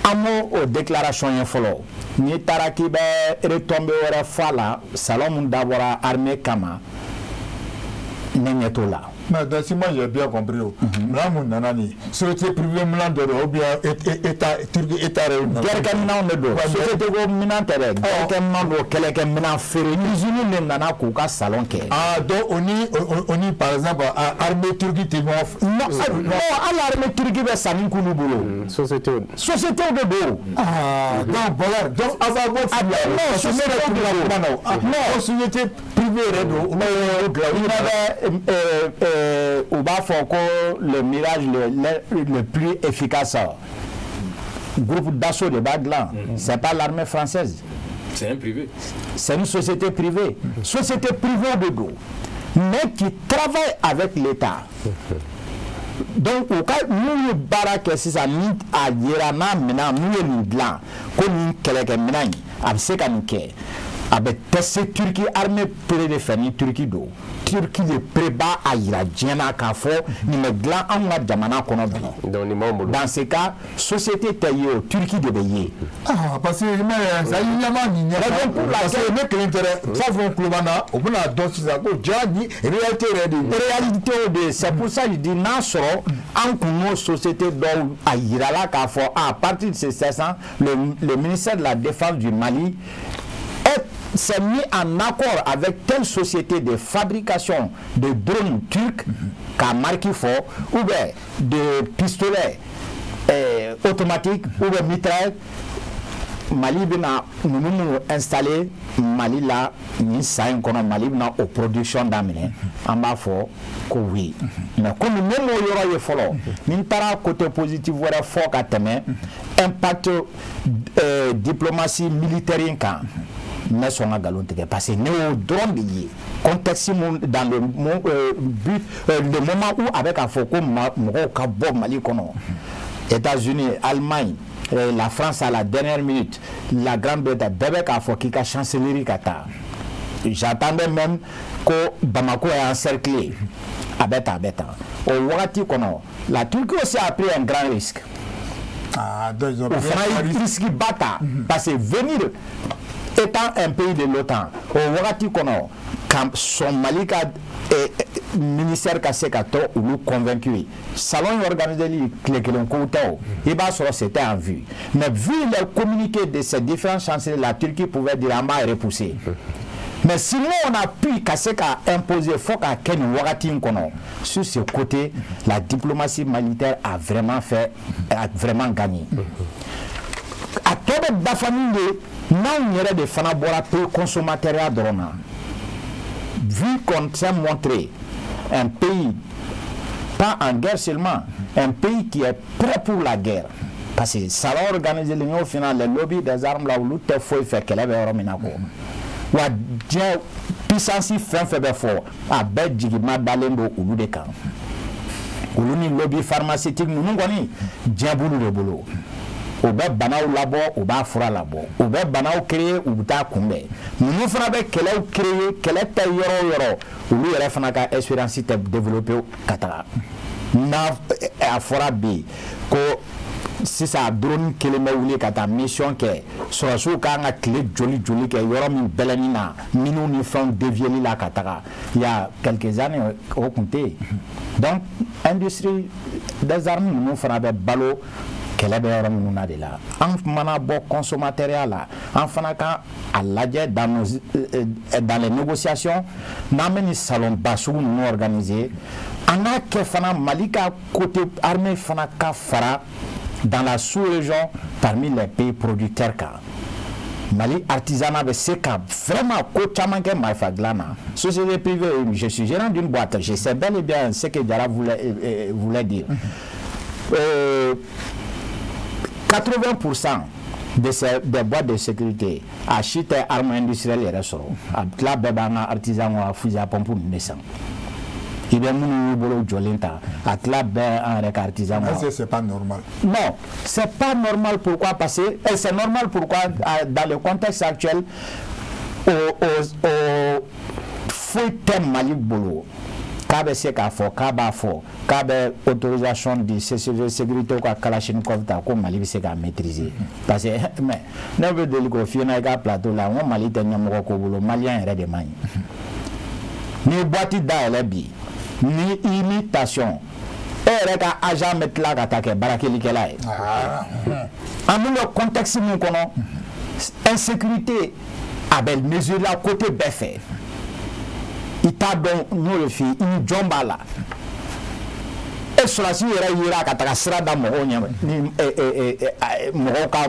an m'o déclaration ye fɔlɔ n'i taara k'i bɛ retombé wɛrɛ fɔ a la salon mun dabɔra armée kama ne ɲɛ t'o la. Mais si moi j'ai bien compris, là mon nanani, société privée milan de ou bien état turc état réuni. Quelqu'un milan de do. Société go milan tere. Quelqu'un milan do, quelqu'un milan ferré. Usine ne nana ko ka salon ke. Ah donc on y par exemple armée turque ti mo. Non, à l'armée turque be sani kulu bolo. Société de do. Ah donc voilà, donc avant votre non, société privée rédo. On va faire le mirage le plus efficace. Groupe d'assaut de Baglan, c'est pas l'armée française. C'est un privé. C'est une société privée. Société privée de dos, mais qui travaille avec l'État. Donc, au cas où nous barrons si ça n'y a pas nous blanc, comme quelqu'un minani, avec ce qu'on fait, avec testé Turquie armée près de famille Turquie d'eau. Turquie de prébat à ira djena k'a fɔ nin bɛ dilan anw ka jamana kɔnɔ bi. Dans ce cas société tɛ ye o Turquie de bɛ ye. Ah parce que mais ça y ɲɛma nin ɲɛfɔ parce que ne kelen tɛ dɛ fɛn fɛn tulo b'an na o bɛna dɔn sisan ko ja ni réalité yɛrɛ de ye. Réalité o de c'est pour ça je dis n'a sɔrɔ an kun n'o société dɔw a yirala k'a fɔ à partir de ce instant le ministère de la défense du Mali s'est mis en accord avec telle société de fabrication de drones turcs qu'a marqué fort ou bien de pistolets automatiques ou bien mitraillettes. Mali bina nous installé Mali là ni ça qu'on Mali bina aux production d'amener en bas fort que oui mais comme même au yoro ye folo ni tara côté positif wala fort ka teme impact diplomatie militaire kan mais son galon parce que nous drone de contexte dans le but le moment où avec un faux Mali kono États-Unis, Allemagne, la France à la dernière minute, la Grande-Bretagne, Bébé a fait qu'il chancellerie Qatar. J'attendais même que Bamako est encerclé. Abeta. Au Wagati kono, la Turquie aussi a pris un grand risque. Ah, donc ils ont pris un risque bata parce que venir étant un pays de l'OTAN, au Wagati kono, quand son Malika ministère Kasekato ou nous convaincu, salon organisé il va sur c'était en vue. Mais vu le communiqué de ces différents chanceliers, la Turquie pouvait dire en bas et repousser. Mais sinon on a pu Kaseka imposer faut qu'à Ken Wagati kono. Sur ce côté, la diplomatie militaire a vraiment gagné. À tout de la famille non, il y a des fanabora peu consommateurs à drona. Vu qu'on s'est montré un pays, pas en guerre seulement, un pays qui est prêt pour la guerre. Parce que ça va organiser l'union finale, le lobby des armes là où l'autre faut faire qu'elle avait reminako. Ou à dire puissance fin fait fort, à bête jigima balendo ou de camp. Ou l'uni lobby pharmaceutique nous nous goni, diaboulou de boulot. Ou bien banao labo ou bien fura labo ou bien banao créé ou bien kumbe nous fana be kele créé kele ta yoro ou lui yɛrɛ fana ka expérience te développer kata na a fura bi ko sisan drone kelen bɛ wuli ka taa mission kɛ sɔrɔsiw kan ka tile joli kɛ yɔrɔ min bɛlɛnni na minnu ni fɛnw dévier la ka taga il y a quelques années o kun tɛ yen donc industrie des armes ninnu fana bɛ balo kɛlɛ bɛ yɔrɔ minnu na de la an mana bɔ consommateurs la an fana ka a lajɛ dans les négociations n'an bɛ ni salon ba sugu ninnu organiser an k'a kɛ fana Mali ka côté armée fana ka fara dans la sous-région parmi les pays producteurs kan Mali artisanat bɛ se ka vraiment ko caman kɛ marifa dilan na société privée je suis gérant d'une boîte je sais bel et bien ce que Jara voulait dire 80% des boîtes de sécurité achètent armes industrielles yɛrɛ sɔrɔ a tila bɛɛ b'an ka artisan ka fusil à pompe ninnu de san i bɛ minnu y'u bolo jɔlen ta a tila bɛɛ an yɛrɛ ka artisan ma. C'est pas normal. Non, c'est pas normal. Pourquoi? Parce que c'est normal. Pourquoi? Dans le contexte actuel, faut thème Mali bolo. K'a bɛ se k'a fɔ k'a b'a fɔ k'a bɛ autorisation de sécurité ka Kalachnikov ta ko Mali bɛ se k'a maîtriser parce que mais ne bɛ deli k'o f'i ɲɛna i ka plateau la n ko Mali tɛ ɲɛmɔgɔ ko bolo Malien yɛrɛ de man ɲi ni boîte dayɛlɛ bi ni imitation e yɛrɛ ka agent bɛ tila ka taa kɛ baarakɛlikɛla ye an bɛ le contexte min kɔnɔ insécurité a bɛ mesurer la côté bɛɛ fɛ. I t'a dɔn n'o ye f'i i ni jɔn b'a la e sɔrɔdasi yɛrɛ yera ka taga sira da mɔgɔw ɲɛ ni mɔgɔw ka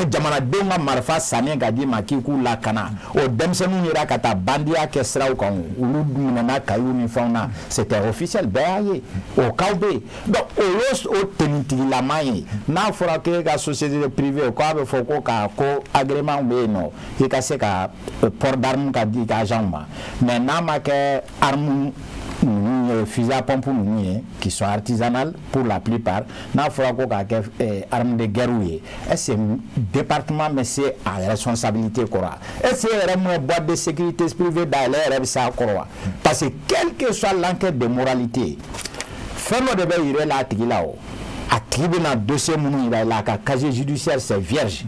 jamanadenw ka marifa sannen ka d'i ma k'i k'u lakana o denmisɛnninw yera ka taa bandiya kɛ siraw kan olu minɛna kayiw ni fɛnw na c'était officiel bɛɛ y'a ye o cas bɛ yen donc o y'o tenitigilaman ye n'a fɔra k'e ka société privée k'a bɛ fɔ ko k'a ko agrément bɛ yen nɔ i ka se ka port d'arme ka di i ka agent ma mais n'a ma kɛ arme fusil à pompe qui sont artisanales pour la plupart n'a fɔra ko k'a kɛ arme de guerre ye est-ce que département bɛ se a responsabilité kɔrɔ wa est-ce que yɛrɛ mun ye boîte de sécurité privée dayɛlɛ yɛrɛ bɛ se a kɔrɔ wa parce que quelle que soit l'enquête de moralité fɛn dɔ de bɛ yira la a tigi la o a tigi bɛna dossier minnu yira la a ka casier judiciaire c'est vierge.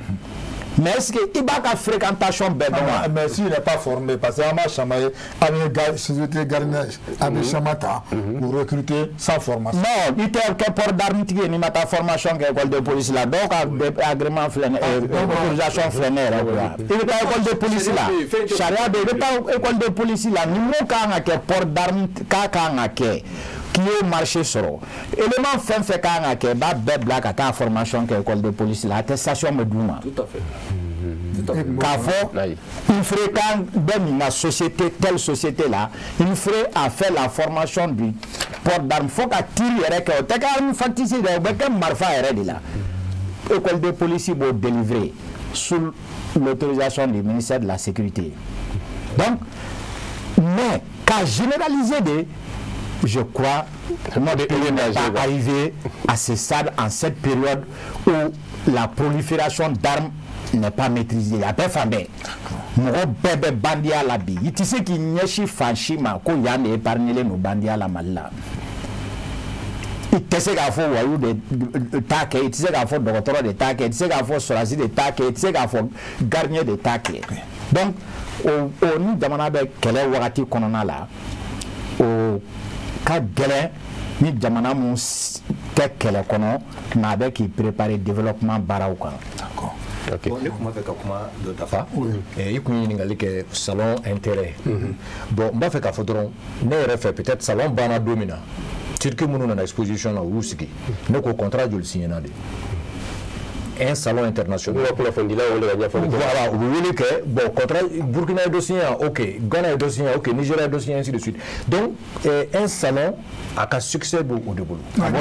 Mais est-ce que il va ka fréquentation bɛɛ dɔn wa? Mais s'il n'est pas formé parce que an b'a chamaillé an bɛ société gardiennage an bɛ chama ta pour recruter sans formation. Non i tɛ kɛ port d'arme tigi ye n'i ma taa formation kɛ école de police la dɔw ka agrément filɛ autorisation filɛ ne yɛrɛ bolo i bɛ taa école de police la sariya bɛ yen i bɛ taa école de police la ni mun kan ka kɛ port d'arme k'a kan ka kɛ k'i ye marché sɔrɔ élément fɛn fɛn kan ka kɛ i b'a bɛɛ bila ka taa formation kɛ école de police la attestation bɛ d'u ma. Tout à fait. K'a fɔ Infrécan bɛ nin na société telle société là Infré a fait la formation du port d'arme fo ka tiri yɛrɛ kɛ o tɛ kɛ arme factice dɛ o bɛ kɛ marifa yɛrɛ de la école de police b'o délivrer sous l'autorisation du ministère de la sécurité donc mais qu'à généraliser de je crois notre pays n'est pas arrivé à ce stade en cette période où la prolifération d'armes n'est pas maîtrisée a bɛɛ fan bɛɛ mɔgɔ bɛɛ bɛ bandiya la bi i tɛ se k'i ɲɛsin fan si ma ko yan de épargné no bandiya la Mali la i tɛ se k'a fɔ wayu de t'a kɛ i tɛ se k'a fɔ dɔgɔtɔrɔ de t'a kɛ i tɛ se k'a fɔ sɔrɔdasi de t'a kɛ i tɛ se k'a fɔ gardien de t'a kɛ donc o ni jamana bɛ kɛlɛ wagati kɔnɔna la o ka gɛlɛn ni jamana mun tɛ kɛlɛ kɔnɔ mais a bɛ k'i préparer développement baaraw kan. Okay. Bon, ne kuma fɛ ka kuma dɔ dafa i kun ye ɲininkali kɛ salon intérêt bon n b'a fɛ k'a fɔ dɔrɔn ne yɛrɛ fɛ peut-être salon banna don min na Turki minnu nana exposition na u y'u sigi ne ko contrat joli signé na de un salon international voilà u bɛ wele kɛ bon contrat Burkina ye dɔ signé ok Ghana ye dɔ signé ok Nigeria ye dɔ signé ainsi de suite donc un salon a ka succès b'o de bolo parce que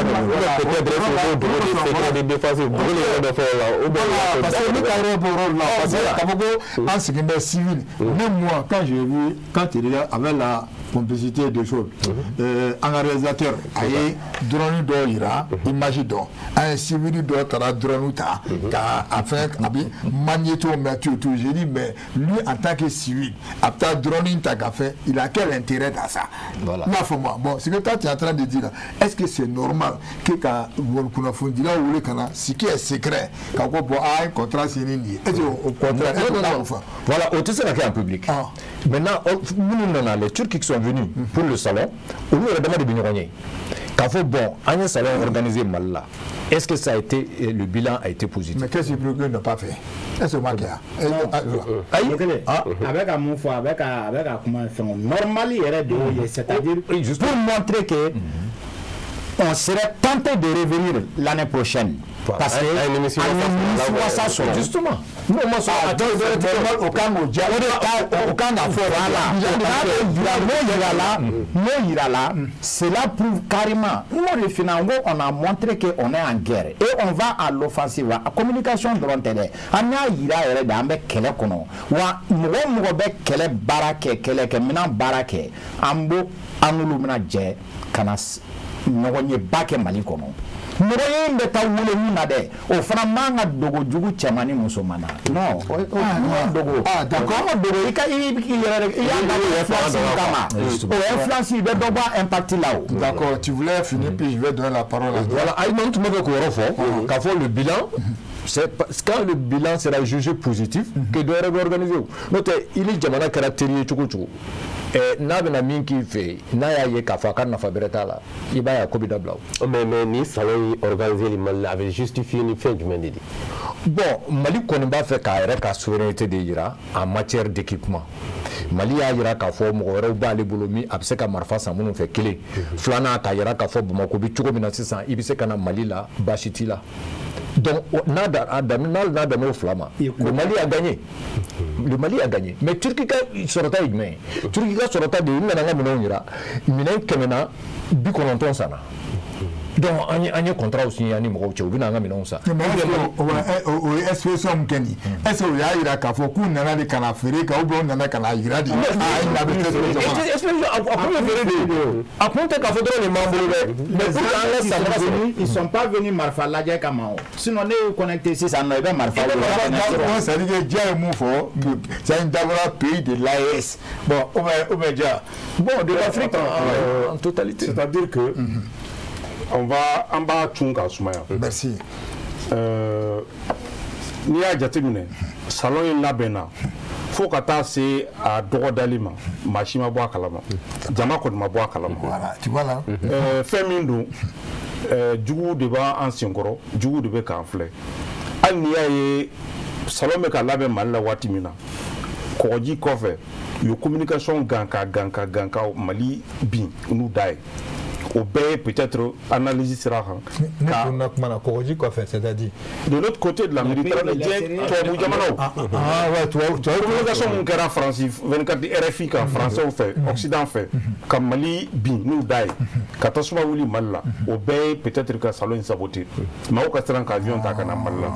ne ka yɔrɔ b'o yɔrɔ la parce que k'a fɔ ko an sigilen bɛ civil même moi quand j'ai vu quand il est avec la complicité des choses an ka réalisateur a ye drone dɔ yira image dɔ an ye civil dɔ taara drone ta ka a fɛn a bɛ magnéto mais tout j'ai dit mais lui en tant que civil a bɛ taa drone ta ka fɛ il a quel intérêt dans ça voilà n'a fɔ moi bon ce que toi tu es en train de dire est-ce que c'est normal que ka kunnafonidilaw wele ka na ce qui est secret ka ko bon a contrat signé nin ye est-ce que au contraire voilà o tɛ se ka kɛ en public maintenant minnu nana les Turcs qui sont venus pour le salon olu yɛrɛ dama de bɛ ɲɔgɔn ye K'a fait bon, un salon organisé mal là. Est-ce que ça a été, le bilan a été positif? Mais qu'est-ce que le procureur n'a pas fait? Est-ce que avec un mot fort, avec un comment faire normal, c'est-à-dire pour montrer que on serait tenté de revenir l'année prochaine. Parce que justement, cela prouve carrément. Nous, le Finango, on a montré qu'on est en guerre et on va à l'offensive. La communication de l'intérêt. On a ira avec quel kono. Wa mugo be quel barake, quel kemina barake. Ambo anulumna je kanas. Nogonye bake mali kono. Nogonye mbeta wule muna de. O fana manga dogo jugu chamani musomana. Non. Dogo. Ah, d'accord. Dogo. Influence, il va devoir impacter là-haut. D'accord, tu voulais finir, puis je vais donner la parole à toi. Voilà, Aïman, tu m'avais qu'à faire le bilan. C'est quand le bilan sera jugé positif que doit réorganiser. Notez, il est jamana caractérisé chukuchu. N'a bena min qui fait n'a ya ye ka fa kan na fabreta la iba ya kobi dablaw. Mais ni salon organisé le mal avait justifié ni fin du mendidi. Bon, Mali koni ba fait ka souveraineté de ira en matière d'équipement. Mali ya ira ka fo mo wɛrɛw b'ale bolo min a bɛ se ka marifa san minnu fɛ kelen filanan ka yira ka fɔ Bamako bi cogo min na sisan i bɛ se ka na Mali la baasi t'i la. Donc n'a damé au flamand. Le Mali a gagné. Le Mali a gagné. Mais Turquie sorota jumɛn? Turquie ka sorota de nana n ka minɛnw yira minɛn 100 bi 9 sana. Donc an ye contrat signé ani mɔgɔw cɛ u bɛna an ka minɛnw san. O ye expression min kɛ nin est ce que o y'a yira k'a fɔ k'u nana de ka na feere kan ou bien u nana ka na yira de. A kun tɛ k'a fɔ dɔrɔn nin m'an bolo dɛ. Mais pour qu'an ka samara sɔrɔ. Ils sont pas venus marifa lajɛ kama o. Sinon ne y'u connecté sisan nɔ i bɛ marifa lajɛ. C'est à dire que Dia ye mun fɔ c'est un d'abord pays de l'AES. Bon ou bien Dia. Bon de l'Afrique en totalité. C'est-à-dire que on va chunga sumaya. Merci. Ni y'a jateminɛ salon in labɛnna fo ka taa se a dɔgɔdali ma maa si ma bɔ a kalama jama kɔni ma bɔ a kalama. Voilà, tu vois là. Fɛn min don jugu de b'an senkɔrɔ jugu de bɛ k'an filɛ hali n'i y'a ye salon bɛ ka labɛn Mali la waati min na kɔgɔji kɔfɛ u ye communication ganka Mali bin n'u da ye. Au bɛɛ peut-être analyse sera c'est-à-dire de l'autre côté de la Méditerranée tubabu jamanaw communication mun kɛra France 24 RFI kan français fɛ Occident fɛ ka Mali bin n'u da ye ka tasuma wuli Mali la o bɛɛ peut-être ka salon in saboter maaw ka siran ka avion ta ka na Mali la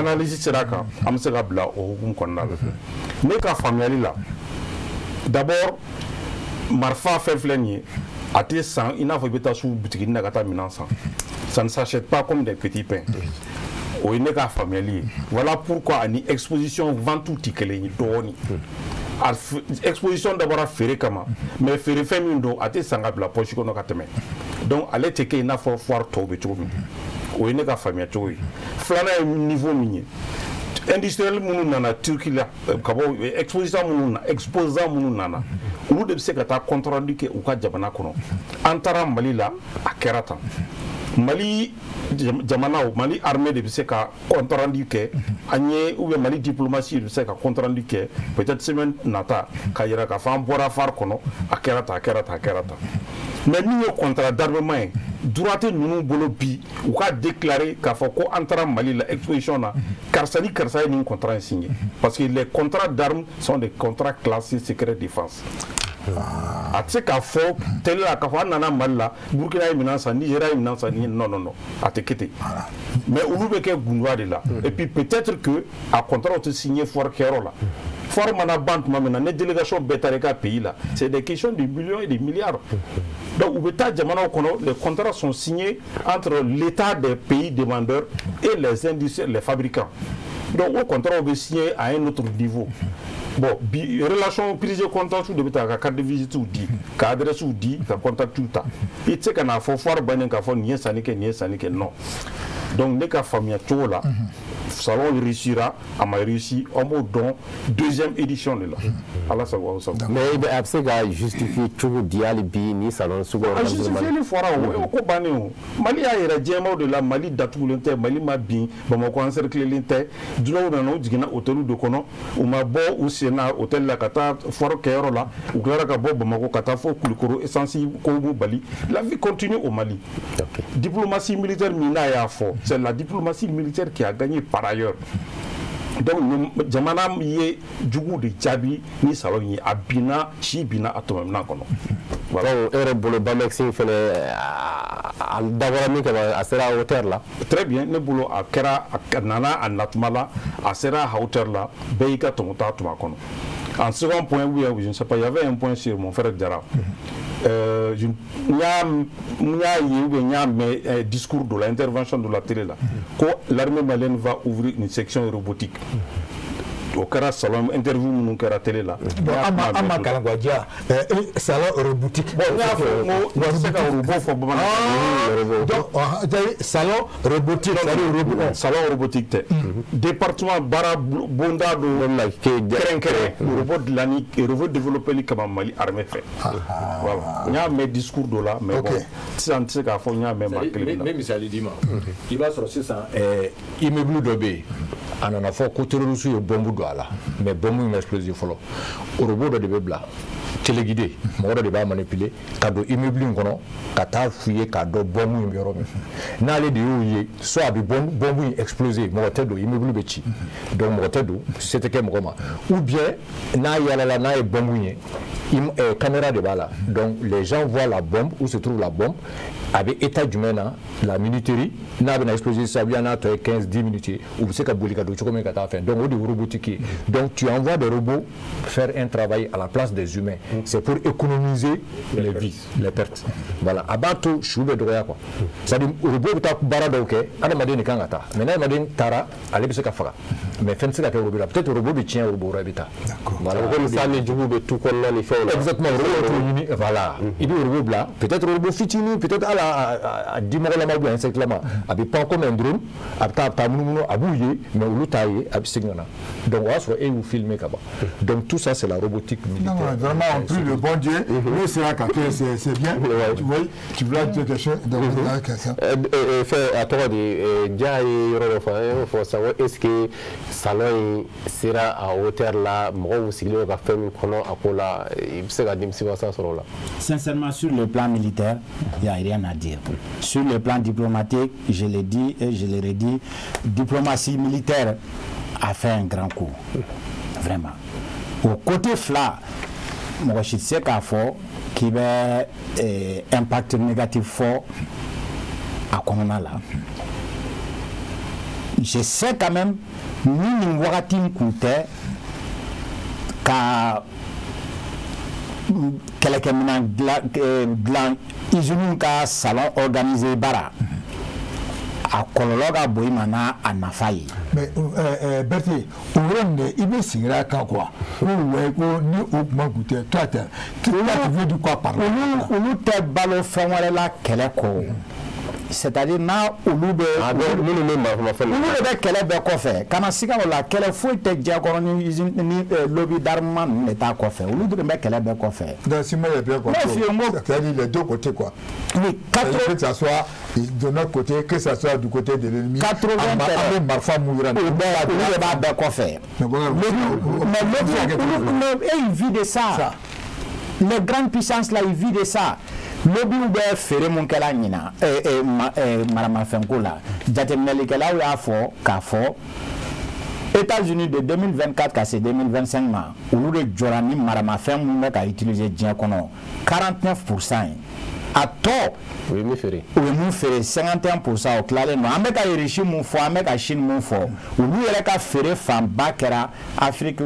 analyse sera kan an bɛ se ka bila o hukumu kɔnɔna la ne ka faamuyali la d'abord marifa fɛn filɛ nin ye a tɛ san i n'a fɔ i bɛ taa su butiginin na ka taa minɛn san ça ne s'achète pas comme des petits pains o ye ne ka faamuyali ye voilà pourquoi ani exposition vente tɛ kelen ye dɔɔni exposition dabɔra feere kama mais feere fɛn min don a tɛ san ka bila poche kɔnɔ ka tɛmɛ donc ale tɛ kɛ i n'a fɔ foire tɔw bɛ cogo min o ye ne ka faamuya cogo ye filanan ye niveau min ye industriel minnu nana Turquie la ka bɔ exposition minnu na exposant minnu nana olu de bɛ se ka taa compte rendu kɛ u ka jamana kɔnɔ an taara Mali la a kɛra tan Mali jamanaw Mali armée de bɛ se ka compte rendu kɛ an ye ou bien Mali diplomatie de bɛ se ka compte rendu kɛ peut-être semaine nata ka yira k'a fɔ an bɔra phare kɔnɔ a kɛra tan mais min ye contrat d'armement ye droite ninnu bolo bi u ka déclarer k'a fɔ ko an taara Mali la exposition na karisa ni karisa ye nin contrat in signé parce que les contrats d'armes sont des contrats classés secret défense. A tɛ se k'a fɔ télé la k'a fɔ an nana Mali la Burkina ye minɛn san Nigeria ye minɛn san non a tɛ kɛ ten mais olu bɛ kɛ gundoya de la et puis peut-être que a contrat tɛ signé foire kɛyɔrɔ la foire mana ban tuma min na ne délégation bɛɛ taara i ka pays la c'est des questions de millions et de milliards donc u bɛ taa jamanaw kɔnɔ les contrats sont signés entre l'état des pays demandeurs et les industriels les fabricants donc o contrat bɛ signé à un autre niveau. Bon, relation prise de contact de beta ka carte de visite ou di ka adresse ou di ka contact tout ta et tu sais kana fo foire banen ka fo ni sanike non donc ne ka famille to la salon réussira a ma réussi on b'o dɔn deuxième édition de la ala sago aw sago mais a bɛ se ka justifier cogo di hali bi ni salon sugu justifier fɔra o ko bannen o Mali y'a yɛrɛ jɛmaw de la Mali datugulen tɛ Mali ma bin Bamako encerclelen tɛ dunanw nana u jiginna hôtel de kɔnɔ u ma bɔ u senna hôtel la ka taa fɔrɔ kɛyɔrɔ la u tilara ka bɔ Bamako ka taa fɔ Kulikoro essence ko b'u bali la vie continue au Mali. Diplomatie militaire mina y'a fɔ c'est la diplomatie militaire qui a gagné par ailleurs. Donc jamana ye jugu de jaabi ni salon ye a bina si bina a tɔmɔmina kɔnɔ. Voilà. Donc e yɛrɛ bolo Bamexing fɛnɛ a dabɔra min kama a sera à hauteur la. Très bien ne bolo a kɛra a nana a natuma la a sera à hauteur la bɛɛ y'i ka tɔmɔta tuma kɔnɔ. En second point, oui, je ne sais pas, il y avait un point sur mon frère Diarra. Il y a un discours de l'intervention de la télé là. Que l'armée malienne va ouvrir une section robotique. Au cas salon interview mon cara télé là. Ama kalangwadia salon robotique. Salon robotique. Salon robotique. Département bara bonda do keren robot de l'année et robot développé li kama Mali armée fait. Voilà. Il y a mes discours de là mais bon. Si on sait qu'à fond il y a même mais misali dima. Il va sortir ça immeuble d'obé. Anana fo ko terroriste yo bombu do ala mais bombu une explosif folo robot de bebla téléguidé mo de ba manipuler ka do immeuble ngono ka ta fuye ka do bombu yoro na le de yo so abi bombu explosé mo te do immeuble be ci donc mo te do c'était que mo ou bien na yala la na e bombu caméra de bala donc les gens voient la bombe où se trouve la bombe avec état d'humain la minuterie n'a pas explosé ça bien à 15-10 minutes ou c'est qu'à boulica de chocolat qu'à faire donc au robotique donc tu envoies des robots faire un travail à la place des humains c'est pour économiser les vies les pertes voilà abato choube droya quoi ça dit robot ta barada ok ana madeni kangata mais na madeni tara aller se kafara mais fin c'est que robot peut-être robot bi tient robot rabita voilà comme ça les joubou be tout qu'on les fait exactement robot voilà il dit robot bla peut-être robot fitini peut-être à dimara la mabu insecte là a pas comme un drone a ta munu abouye mais ou taillé a signana donc on va soit et vous filmer là-bas donc tout ça c'est la robotique militaire. Non vraiment en plus le bon Dieu nous c'est là c'est bien tu vois tu voulais dire quelque chose donc la question fait à toi de dia et faut savoir est-ce que salon sera à hauteur là mo siglo ka femme kono akola il se gadim si ça sur là. Sincèrement sur le plan militaire il y a rien à dire. Sur le plan diplomatique, je l'ai dit et je l'ai redit, diplomatie militaire a fait un grand coup. Vraiment. Au côté FLA, moi je sais qu'à fort, qui va impact négatif fort à Konona là. Je sais quand même, nous nous voyons coûter car quelqu'un glan usine ka salon organisé bara a kolologa boimana a nafayi mais Berthier ouronde ibe singra ka quoi ou ko ni o kuma goûter toi tu veux du quoi par là olu te balo fɛn wɛrɛ la kɛlɛ kɔ c'est-à-dire n'a olu bɛ minnu bɛ marifamafɛn olu de bɛ kɛlɛ bɛɛ kɔfɛ kana siga o la kɛlɛ foyi tɛ diɲɛ kɔnɔ ni lobby d'armement ninnu de t'a kɔfɛ olu de bɛ kɛlɛ bɛɛ kɔfɛ. donc si moi j'ai bien compris c'est-à-dire les deux côtés quoi. oui que ça soit de notre côté que ça soit du côté de l'ennemi. 80 an bɛ marifa mun yira olu de b'a bɛɛ kɔfɛ. mais ils vivent de ça. Les grandes puissances là ils vivent de ça. Lobby bɛ feere mun kɛla ɲina maramafɛnko la jateminɛlikɛlaw y'a fɔ k'a fɔ États-Unis de 2024 ka se 2025 ma olu de jɔra ni maramafɛn mun bɛ ka utiliser diɲɛ kɔnɔ 49% ye a tɔ o ye mun feere 51% o tilalen don an bɛ ka Russie mun fɔ an bɛ ka Chine mun fɔ olu yɛrɛ ka feere fanba kɛra Afrique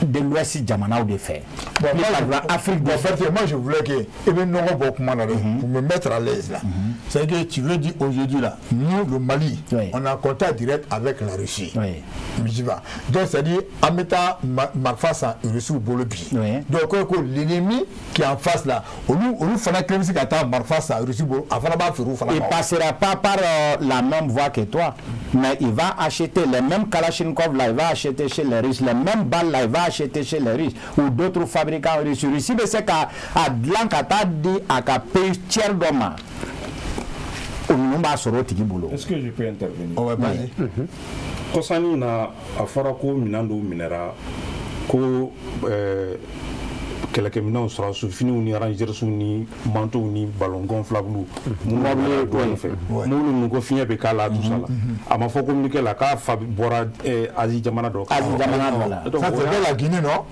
de l'Ouest jamanaw de fait. Bon, moi je voulais que pour me mettre à l'aise là. C'est que tu veux dire aujourd'hui là, nous le Mali, on a un contact direct avec la Russie. Donc c'est-à-dire en mettant face à la Russie au Bolobi. Donc l'ennemi qui est en face là, il passera pas par la même voie que toi, mais il va acheter les mêmes Kalachnikov là, il va acheter chez les Russes, les mêmes balles là, il va acheter chez les Russes ou d'autres fabricants russes. Ici, c'est qu'à Dlankata dit à payer tiers d'homme. Est-ce que je peux intervenir? On va parler. Kosani na afarako minando minera ko quelques minutes sera fini ni arranger ni manteau ni ballon gonflable nous ko finir be kala tout ça là ama faut communiquer la ka bora Asie jamana do ça c'est la Guinée non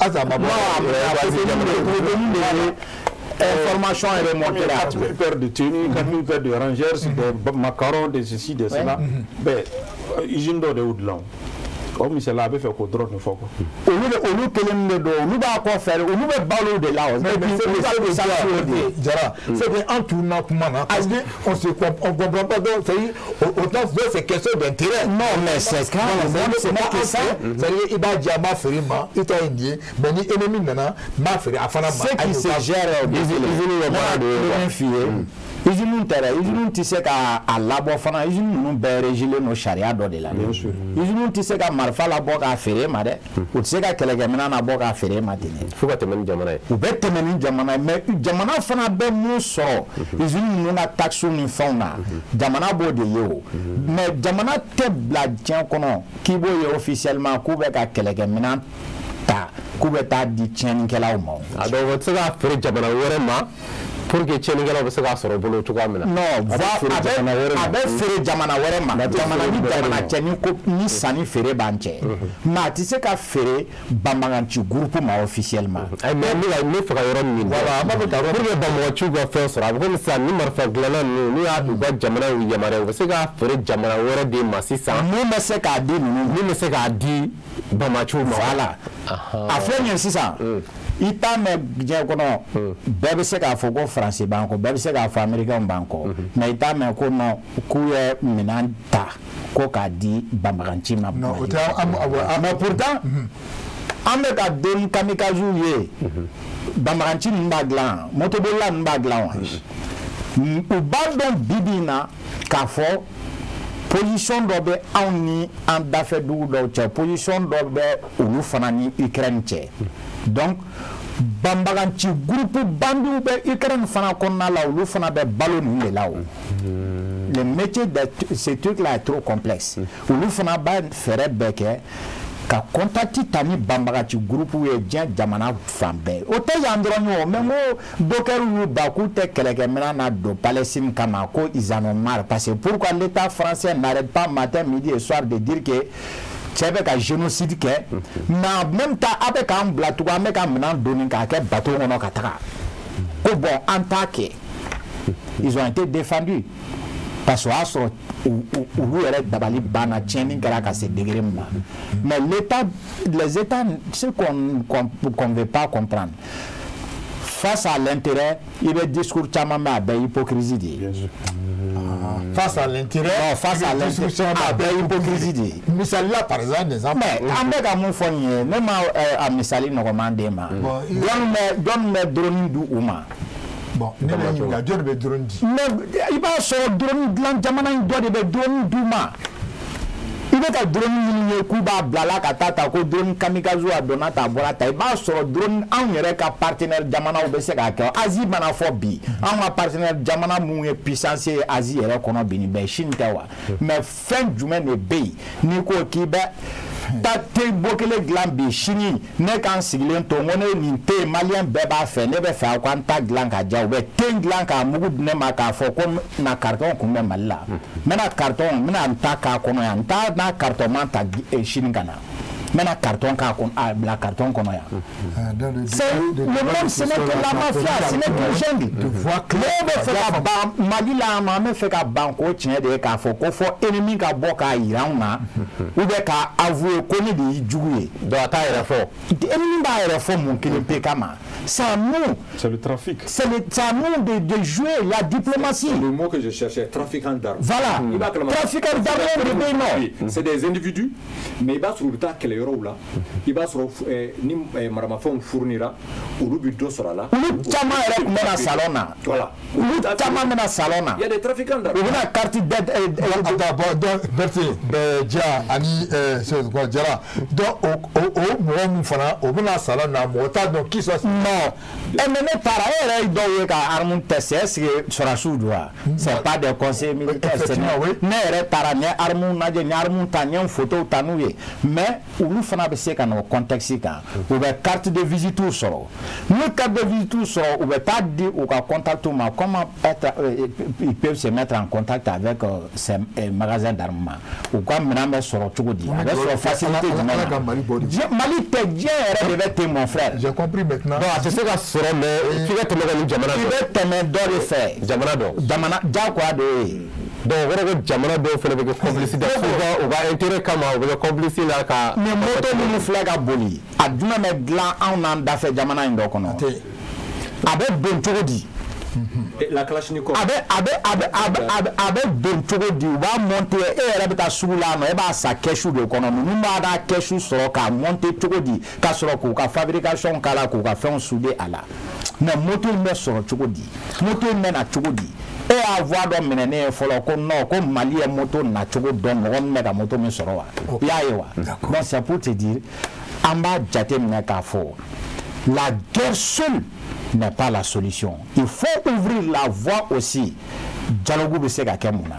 information est remontée là. 4 000 paires de tenues, 4 000 paires de rangers, des macarons, de ceci, de cela. Ben, usine d'eau de Oudlan. Comme c'est là, il fait qu'on drone une fois. Au lieu de va quoi faire, au lieu de ballon de là. C'est en tournant comment on se comprend pas. Donc autant c'est question d'intérêt. Non, mais c'est quand même c'est pas ça. C'est-à-dire il va dire ma ferima, il t'a indien, mais ni ennemi nana, ma ferima afana. Ce qui se gère de fille. Ils ont tissé qu'à labo fana, ils ont régiler nos chariots de là. Ils ont tissé qu'à marfa la boca à ferrer, madé. Ou tissé qu'à Kelegamina na boca à ferrer, madé. Faut que tu menes Jamana. Ou bête te menes Jamana, mais Jamana fana ben mou sort. Ils ont une taxe sur une fauna. Jamana bode yo. Mais Jamana te bladien kono. Qui boye officiellement Koubek à Kelegamina ta. Koubek ta dit tien qu'elle au monde. Alors, tu vas faire Jamana vraiment. Pour que tu aies un peu de boulot, tu vas mener. Non, avec Ferré Jamana Werema, Jamana ni Sani Ferré Banche. Mais tu sais qu'à Ferré, Bambanganchi groupe officiellement. Mais nous, il faut qu'on voilà, pour que Bambanganchi va faire ça. Comme ça, nous, Marfa Glana, nous, à Jamana ou Yamara, c'est qu'à Ferré Jamana Wera de Massissa. Nous, mais c'est qu'à dire, nous, c'est qu'à dire Bambanganchi. Voilà. À faire, c'est ça. Il t'a mis bien qu'on bébé c'est qu'à faut qu'on français banco, bébé c'est qu'à faut américain banco, mais il t'a mis qu'on non couille minanta, qu'on a dit bambaranchi ma. Non, mais pourtant, en met à donner kamikaze yé, bambaranchi n'baglan, motobola n'baglan. Ou badon bibina k'a faut position d'obé en ni en d'affaire d'où position d'obé ou fanani Ukraine. Donc, Bambaganchi groupe bandu be Ukraine fana konna la ou fana be ballon ni là. Le métier de ces trucs là est trop complexe. Ou fana ba ferait beke ka contacti tani Bambaganchi groupe ou bien Jamana fambe. Ote yandronyo même docker ou baku te keleke na do Palestine kama ko ils en ont marre parce que pourquoi l'État français n'arrête pas matin midi et soir de dire que avec un génocide mais en même temps avec un blatou avec un menant donné qu'un bateau on a katara. Au bon attaqué, ils ont été défendus parce que où est d'abali bana tieni grâce à ces degrés mais l'État, les États, ce qu'on veut pas comprendre. Face à l'intérêt, il y a des discours tellement à hypocrisie. Face à l'intérêt, face à l'intérêt, hypocrisie. Misali là par exemple, des exemples. Mais avec un mot fourni, même à Misali nous commande ma. Donne-moi drone du Ouma. Bon, il y a deux drone. Mais il va sur drone blanc, Jamana il doit de drone d'Ouma. Il va être drone Kuba Blala Katata, ko drone Kamikazu a Donata Borata. Il va sur drone en Yereka partenaire Jamana ou Beseka, Asie Manafobi. En partenaire Jamana Mouye puissance Asie et Rekonobi, Shintawa. Mais fin du même pays, Nico Kibe. Tate bokele glambi chini ne kan sigilen to ngone ni te malien beba fe ne be fa kwa ta glan ka jaw be ten glan ka mugu ne ma ka fo ko na carton ko me malla mena carton mena ta ka ko no ya ta na carton man ta chini kana Maintenant, carton, la carton qu'on a. Le monde, ce n'est que la mafia, ce n'est que jungle. Mali la maman fait qu'à banco tient des cafés, qu'on fait ennemi qu'à boire à Iran, ou bien qu'à avouer qu'on est des jouets. Dans la taille, Ennemi va réformer mon qu'il est c'est à nous. C'est le trafic. C'est à nous de jouer la diplomatie. Le mot que je cherchais, trafiquant d'armes. Voilà. Trafiquant d'armes, c'est des individus, mais il va sur le tas qu'elle est là. Il va sur ni Maramafon fournira, ou le but sera là. Voilà. Il y a des trafiquants d'armes. Il y a une carte d'aide. Bertie, Dia, Ani, c'est quoi, Dia. Donc, au Moufana, au Mona Salon, donc qui soit. Non. Et même par ailleurs, il doit y avoir un TCS sur la soudoua. C'est pas des conseils militaires. C'est n'est pas un armoun tagnon photo tanoué. Mais, où nous faisons un contexte, où la carte de visite ou sort. Nous, carte de visite ou sort, où ne pas dire ou contact comment ils peuvent se mettre en contact avec ces magasins d'armement. Ou comme maintenant, sur le Tchoudi. Avec leur facilité de Mali, t'es bien, mon frère. J'ai compris maintenant. Non, c'est ça que sur le. Tu vas te mettre le Jamana. Tu vas te mettre dans le fait. Jamana. Jakwa de. Donc, on Jamana do fait avec complicité. On va intérêt comment on va complicité là. Mais moto nous flag à boli. A duna me glan en an d'affaire Jamana indokono. Avec bon Tchoudi. La Kalachnikov. Avec bon Tchoudi, va monter et rabita soula, mais va sa keshu de konomi. Nous m'a keshu soroka monter Tchoudi. Kasoroko, ka fabrication kala ko ka fait un soudé à la. Mais moto me soro Tchoudi. Moto me na Tchoudi. Et avoir dans mené follow comme non comme Mali et moto na Tchogo don on met la moto me soro. Yaewa. Donc c'est pour te dire amba jate mneka fo. La guerre seule n'est pas la solution. Il faut ouvrir la voie aussi. Dialogue be se ka kemuna.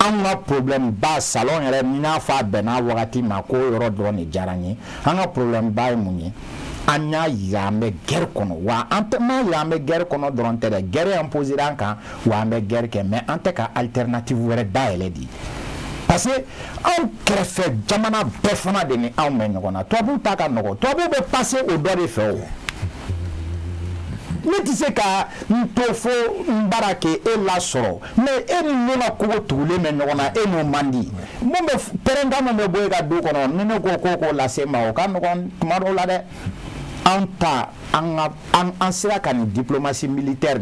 Un problème bas salon et mina fa bena wakati mako yoro drone jarani. Un problème bas muni. Anya yame guerre kono wa antema yame guerre kono drone tere guerre imposée ranka wa me guerre ke mais anteka alternative were da eledi. Parce que on crée jamana befana de ni on me ngona to bu taka nogo to bu be passer au doigt de feu. Mais tu sais qu'à Ntofo Mbarake et la soro, mais elle nous a couvert mais non a et nous mandi. Mon père me boega do kono, nous ko la sema o kan kon maro la de. Anta en sera qu'une diplomatie militaire.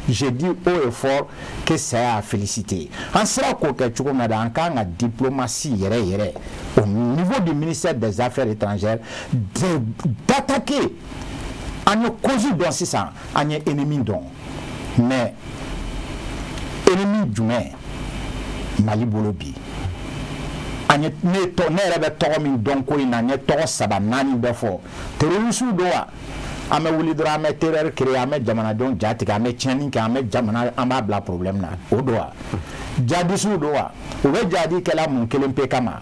Je dis haut et fort que c'est à féliciter. En sera que tu connais dans la diplomatie au niveau du ministère des Affaires étrangères d'attaquer. On a causé dans ça, on a ennemi donc. Mais ennemi du maire, Mali Bolobi. On a ne tourné donc il n'a pas tourné sabanani before. Terrorisme doit. Ame wuli dra ame terreur créé ame jamana don jati ame tieni ka ame jamana amabla problème na o doa jadi su doa o be jadi kala mun kelen pe kama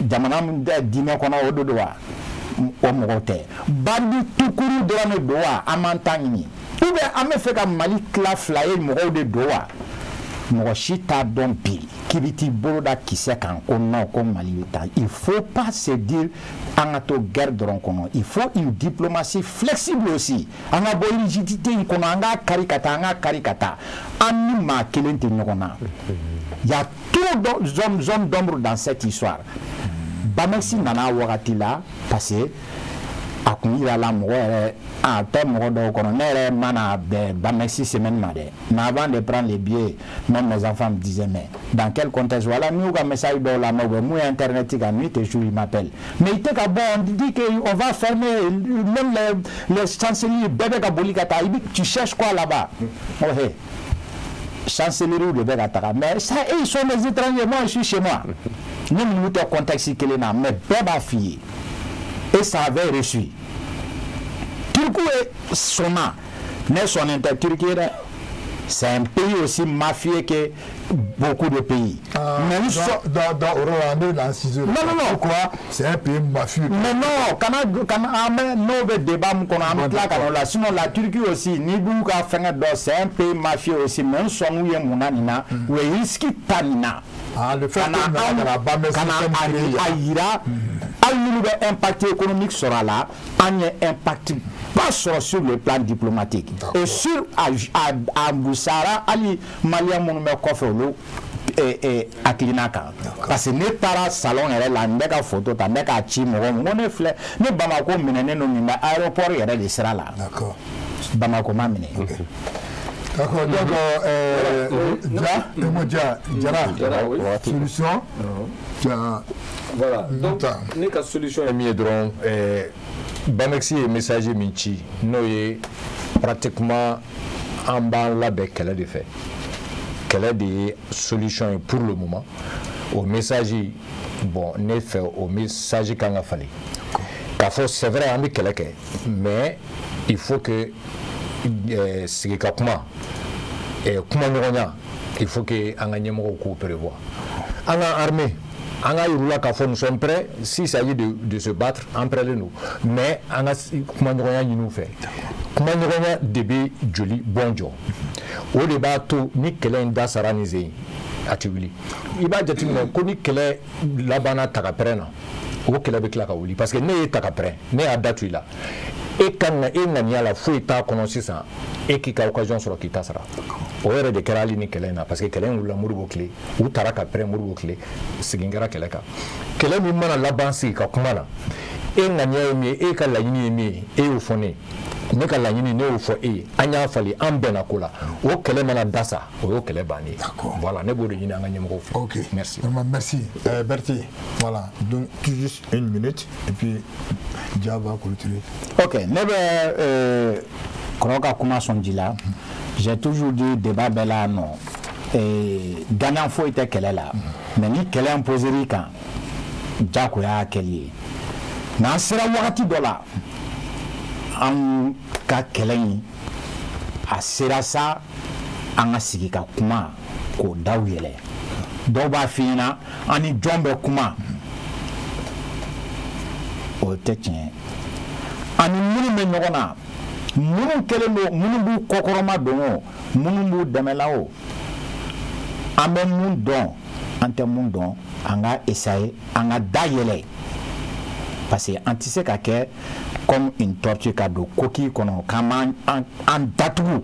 jamana mun de dino kono o doa o mogote bandi tukuru do ne doa amantangini ou be ame fe ka Mali kla flyer mo de doa mo chita don pi kibiti boloda kise kan ko non ko Mali ta il faut pas se dire en guerre de il faut une diplomatie flexible aussi. On a beau rigidité, on a karikata, anima kelente nyokona. Il y a trop de zones d'ombre dans cette histoire. Bamexi nana wakati la passé. Akunira la mourir à thème de colonel mana de Bamexi semaine madé. Mais avant de prendre les billets, même mes enfants me disaient mais dans quel contexte voilà nous comme message dans la nouvelle moi internet à nuit et jour il m'appelle. Mais il était bon on dit que on va fermer même les chancelleries bébé kabolikata tu cherches quoi là-bas? Oh hey. Chancellerie de Bégatara mais ça ils sont les étrangers moi je suis chez moi. Nous nous te contexte qu'il est là mais bébé fille. Et ça avait reçu. Turquie est sonna, n'est son Turquie, c'est un pays aussi mafieux que beaucoup de pays. Mais dans Rwanda, non. Pourquoi c'est un pays mafieux? Mais non, quand on a débat, sinon la Turquie aussi, c'est un pays mafieux aussi, même si on est monanina, ou est risqué tanina. Le fait que nous avons impact économique sera là, on a impact pas sur le plan diplomatique. Et sur Boussara, Ali Malien Monument Kofolo et Aklinaka. Parce que n'est pas salon et la nega photo, ta nega chim, mon fleur, ne Bamako menene no aéroport et les sera là. D'accord. Bamako m'a mené. D'accord, donc, solution. Voilà, donc, la solution est mise dans Bamexi et messager Minchi, nous est pratiquement en bas là qu'elle a des faits. Quelle est des solutions pour le moment au messager, bon, n'est fait au messager qu'on a fallu. Car c'est vrai, on dit qu'elle est, mais il faut que c'est comment il faut que on gagne mon coopérer. On a armé, on a eu là nous sommes prêts s'il s'agit de se battre entre nous. Mais on a comment nous fait. Comment nous début joli bon jour. Au débat tout ni quel da saraniser atibuli. Il va dire que ni quel la bana takaprena. Au quel avec la kaouli parce que ne takapre ne a datu là. Et quand il y a la fouille ta connaissance ça et qui a occasion sur qui sera au yɛrɛ de kɛra hali ni kɛlɛ in na parce que kɛlɛ in wulila Modibo tile u taara ka pɛrɛn Modibo tile segin kɛra kɛlɛ kan kɛlɛ min mana laban sigi ka kuma na e ŋaniya ye min ye e ka laɲini ye min ye e y'o fɔ ne ye ne ka laɲini ne y'o fɔ e ye an y'a falen an bɛnna ko la o kɛlɛ mana da sa o y'o kɛlɛ bannen ye voilà ne b'o de ɲini an ka ɲɛmɔgɔw fɛ. Ok, merci. Merci. Bertie, voilà, donc juste une minute et puis Dia va clôturer. Ok, ne bɛ Kɔrɔ kuma sɔn ji la. J'ai toujours dit débat bɛ la non gagnant foyi tɛ kɛlɛ la mais ni kɛlɛ imposer'i kan jagoya kɛli ye n'an sera wagati dɔ la an ka kɛlɛ in a sera sa an ka sigi ka kuma k'o daw yɛlɛ dɔw b'a f'i ɲɛna an ni jɔn bɛ kuma o tɛ tiɲɛ ani minnu bɛ ɲɔgɔn na minnu kɛlen don minnu b'u kɔkɔrɔma don o minnu b'u dɛmɛla o an bɛ mun dɔn an tɛ mun dɔn an ka essayer an ka da yɛlɛ parce que an tɛ se ka kɛ comme une tortue ka don coquille kɔnɔ k'an b'an datugu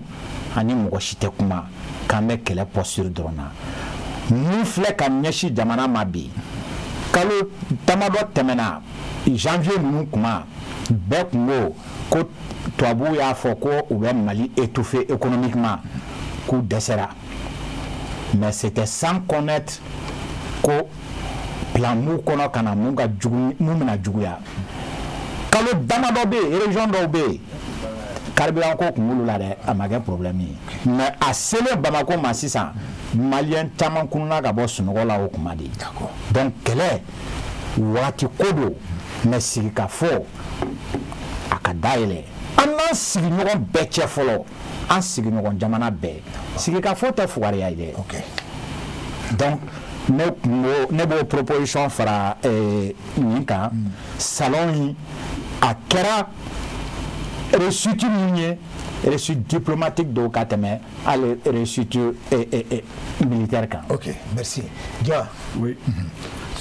ani mɔgɔ si tɛ kuma k'an bɛ kɛlɛ posture dɔrɔn na mun filɛ ka ɲɛsin jamana ma bi kalo damadɔ tɛmɛna janvier ninnu kuma bɛɛ kun ko ko tubabuw y'a fɔ ko u bɛ Mali étouffer économiquement k'u dɛsɛra mais c'était sans connaître ko plan m'u kɔnɔ ka na mun bɛna juguya kalo damadɔ bɛ yen région dɔw bɛ yen carburant ko kun b'olu la dɛ a ma kɛ problème ye mais a selen Bamako ma sisan maliyɛn caman kununa ka bɔ sunɔgɔ la o kuma de donc kɛlɛ waati ko don mais sigi ka fɔ a ka dayɛlɛ an n'an sigiɲɔgɔn bɛɛ cɛ fɔlɔ an sigiɲɔgɔn jamana bɛɛ sigi ka fɔ tɛ fugariya ye dɛ donc ne b'o proposition fara nin kan salon in a kɛra réussite min ye réussite diplomatique dɔw ka tɛmɛ hali réussite militaire kan. Ok, merci. Dia. Oui.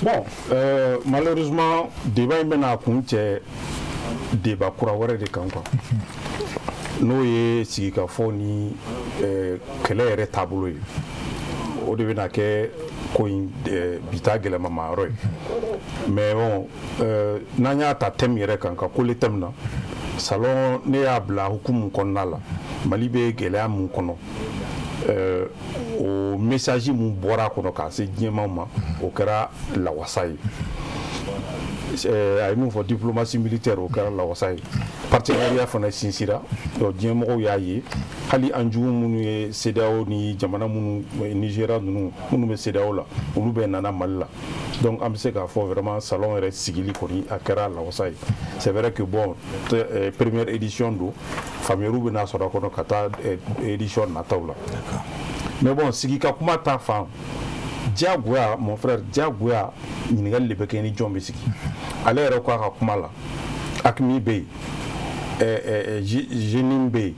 Bon, malheureusement débat in bɛna kun cɛ débat kura wɛrɛ de kan quoi. N'o ye sigikafɔ ni kɛlɛ yɛrɛ taabolo ye o de bɛna kɛ ko in bi ta gɛlɛmama yɔrɔ ye mais bon n'an y'a ta thème yɛrɛ kan ka kole thème na salon ne y'a bila hukumu kɔnɔna la Mali bɛ gɛlɛya mun kɔnɔ o message mun bɔra kɔnɔ k'a se diɲɛma ma o kɛra lawasa ye a ye mun fɔ diplomatie militaire o kɛra lawasa ye partenariat fana sinsira diɲɛmɔgɔw y'a ye hali an jugu minnu ye CEDEAO ni jamana minnu Nigéria ninnu minnu bɛ CEDEAO la olu bɛɛ nana Mali la donc an bɛ se k'a fɔ vraiment salon yɛrɛ sigili kɔni a kɛra lawasa ye c'est vrai que bon première édition don faamuyaliw bɛna sɔrɔ a kɔnɔ ka taa édition nataw la mais bon sigi ka kuma ta fan diyagoya mon frère diyagoya ɲininkali de bɛ kɛ ni jɔn bɛ sigi ale yɛrɛ ko a ka kuma la AQMI bɛ yen jenin bɛ yen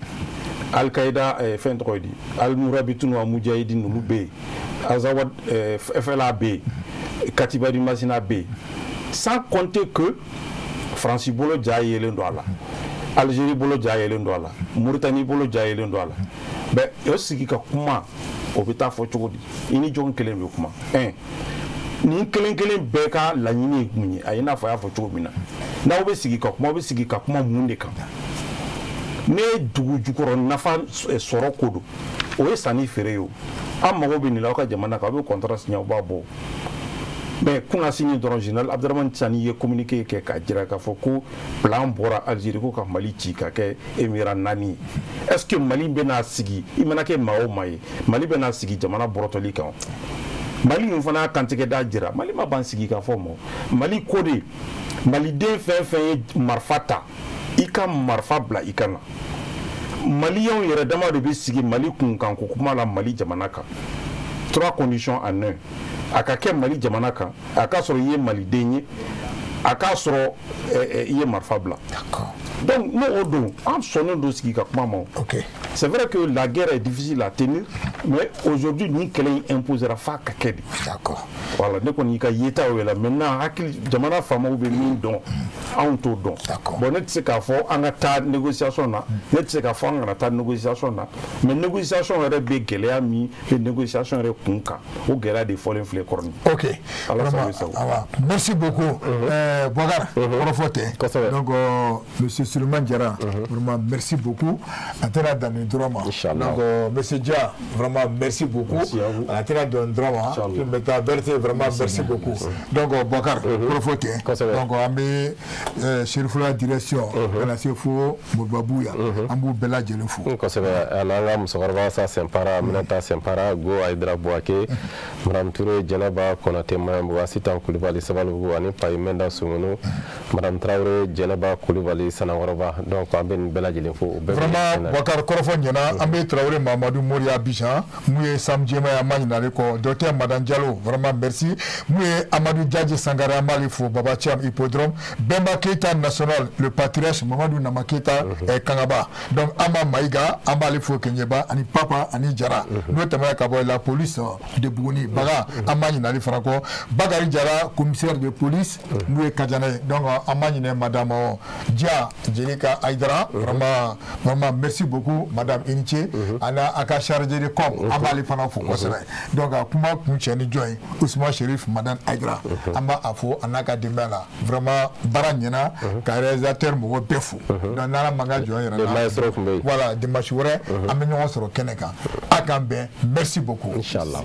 Al-Qaïda fɛn tɔgɔ ye di Al-Murabitun wa Mujahidin ninnu bɛ yen Azawad FLA bɛ yen Katiba du Masina bɛ yen sans compter que France bolo ja yelen do ala Algérie bolo ja yelen do ala Mauritanie bolo ja yelen do ala ben yo sigi ka kuma o bɛ taa fɔ cogo di I ni jɔn kelen bɛ kuma ni kelen bɛɛ ka laɲini ye mun ye a ye n'a fɔ a y'a fɔ cogo min na n'aw bɛ sigi ka kuma mun de kan ne dugu jukɔrɔ nafa sɔrɔ ko don o ye sanni feere ye o an mago bɛ nin la aw ka jamana kan aw bɛ contrat signer aw b'a bɔ mais kun ka signer dɔrɔn général Abdraman Tchani ye communiqué kɛ k'a jira k'a fɔ ko plan bɔra Algérie ko ka Mali ci ka kɛ émirat 4 est-ce que Mali bɛna sigi I mana kɛ maa o maa ye Mali bɛna sigi jamana bɔrɔtɔli kan Mali min fana kantigɛ da jira Mali ma ban sigi ka fɔ mɔ Mali ko de Maliden fɛn fɛn ye marifa ta I ka marifa bila I kana Maliens yɛrɛ dama de bɛ sigi Mali kunkan ko kuma la Mali jamana kan 3 conditions en 1 a ka kɛ Mali jamana kan a ka sɔrɔ I ye Maliden ye a ka sɔrɔ I ye marifa bila donc n'o don an sɔnnen don sigi ka kuma ma c'est vrai que la guerre est difficile à tenir mais aujourd'hui ni kɛlɛ in imposera fa ka kɛ de voilà ne kɔni ka yeta o la maintenant hakili jamana faamaw bɛ min dɔn anw t'o dɔn bon ne tɛ se k'a fɔ an ka taa négociation na ne tɛ se k'a fɔ an kana taa négociation na mais négociation yɛrɛ bɛ gɛlɛya min bɛ négociation yɛrɛ kun kan o gɛlɛya de fɔlen filɛ kɔrɔni ok merci beaucoup Boubacar kɔrɔfɔ tɛ donc monsieur Souleymane Diarra vraiment merci beaucoup a tɛna dan nin dɔrɔn ma donc monsieur Dia vraiment merci beaucoup a tɛna dan dɔrɔn ma maintenant Berthe vraiment merci beaucoup donc Boubacar kɔrɔfɔ tɛ donc an bɛ Cherifula direction kana se fo Moribabuya an b'u bɛɛ lajɛlen fo kosɛbɛ an ka musokɔrɔba sa Sɛnpara Aminata Sɛnpara Go Ayidara Buwake Madame Touré Jɛnɛba Konate Mayambu Asitan Kulibali Sabalibugu ani Payi Menda Sumunu Madame Traoré Jɛnɛba Kulibali Sanakɔrɔba donc an bɛ nin bɛɛ lajɛlen fo vraiment Boubacar kɔrɔfɔ ɲɛna an bɛ Traoré Mamadou Mori Abidjan mun ye Sam Djema an ma ɲinalen kɔ docteur Madame Diallo vraiment merci mun ye Amadou Diadji Sangare an b'ale fo Baba Thiam Hippodrome Bemba Keita national le patriarche Mamadou Nama Keita Kangaba donc Ama Maïga an b'ale fo Kenyeba ani Papa ani Jara n'o tɛmɛna ka bɔ la police de Buguni Baga an ma ɲinalen fana kɔ Bakari Jara commissaire de police n'o ye Kadiana ye donc an ma ɲinɛ madame Dia Jelika Aïdara vraiment merci beaucoup madame Iniche ana a ka chargé de com an b'ale fana fo kosɛbɛ donc kuma kun cɛ ni jɔn ye Ousmane Chérif madame Aïdara an b'a fo a n'a ka denbaya la vraiment baara ɲɛna ka réalisateur mɔgɔ bɛɛ fo donc n'ala man ka jɔn yɛrɛ la voilà dimanche wɛrɛ an bɛ ɲɔgɔn sɔrɔ kɛnɛ kan a k'an bɛn merci beaucoup inchallah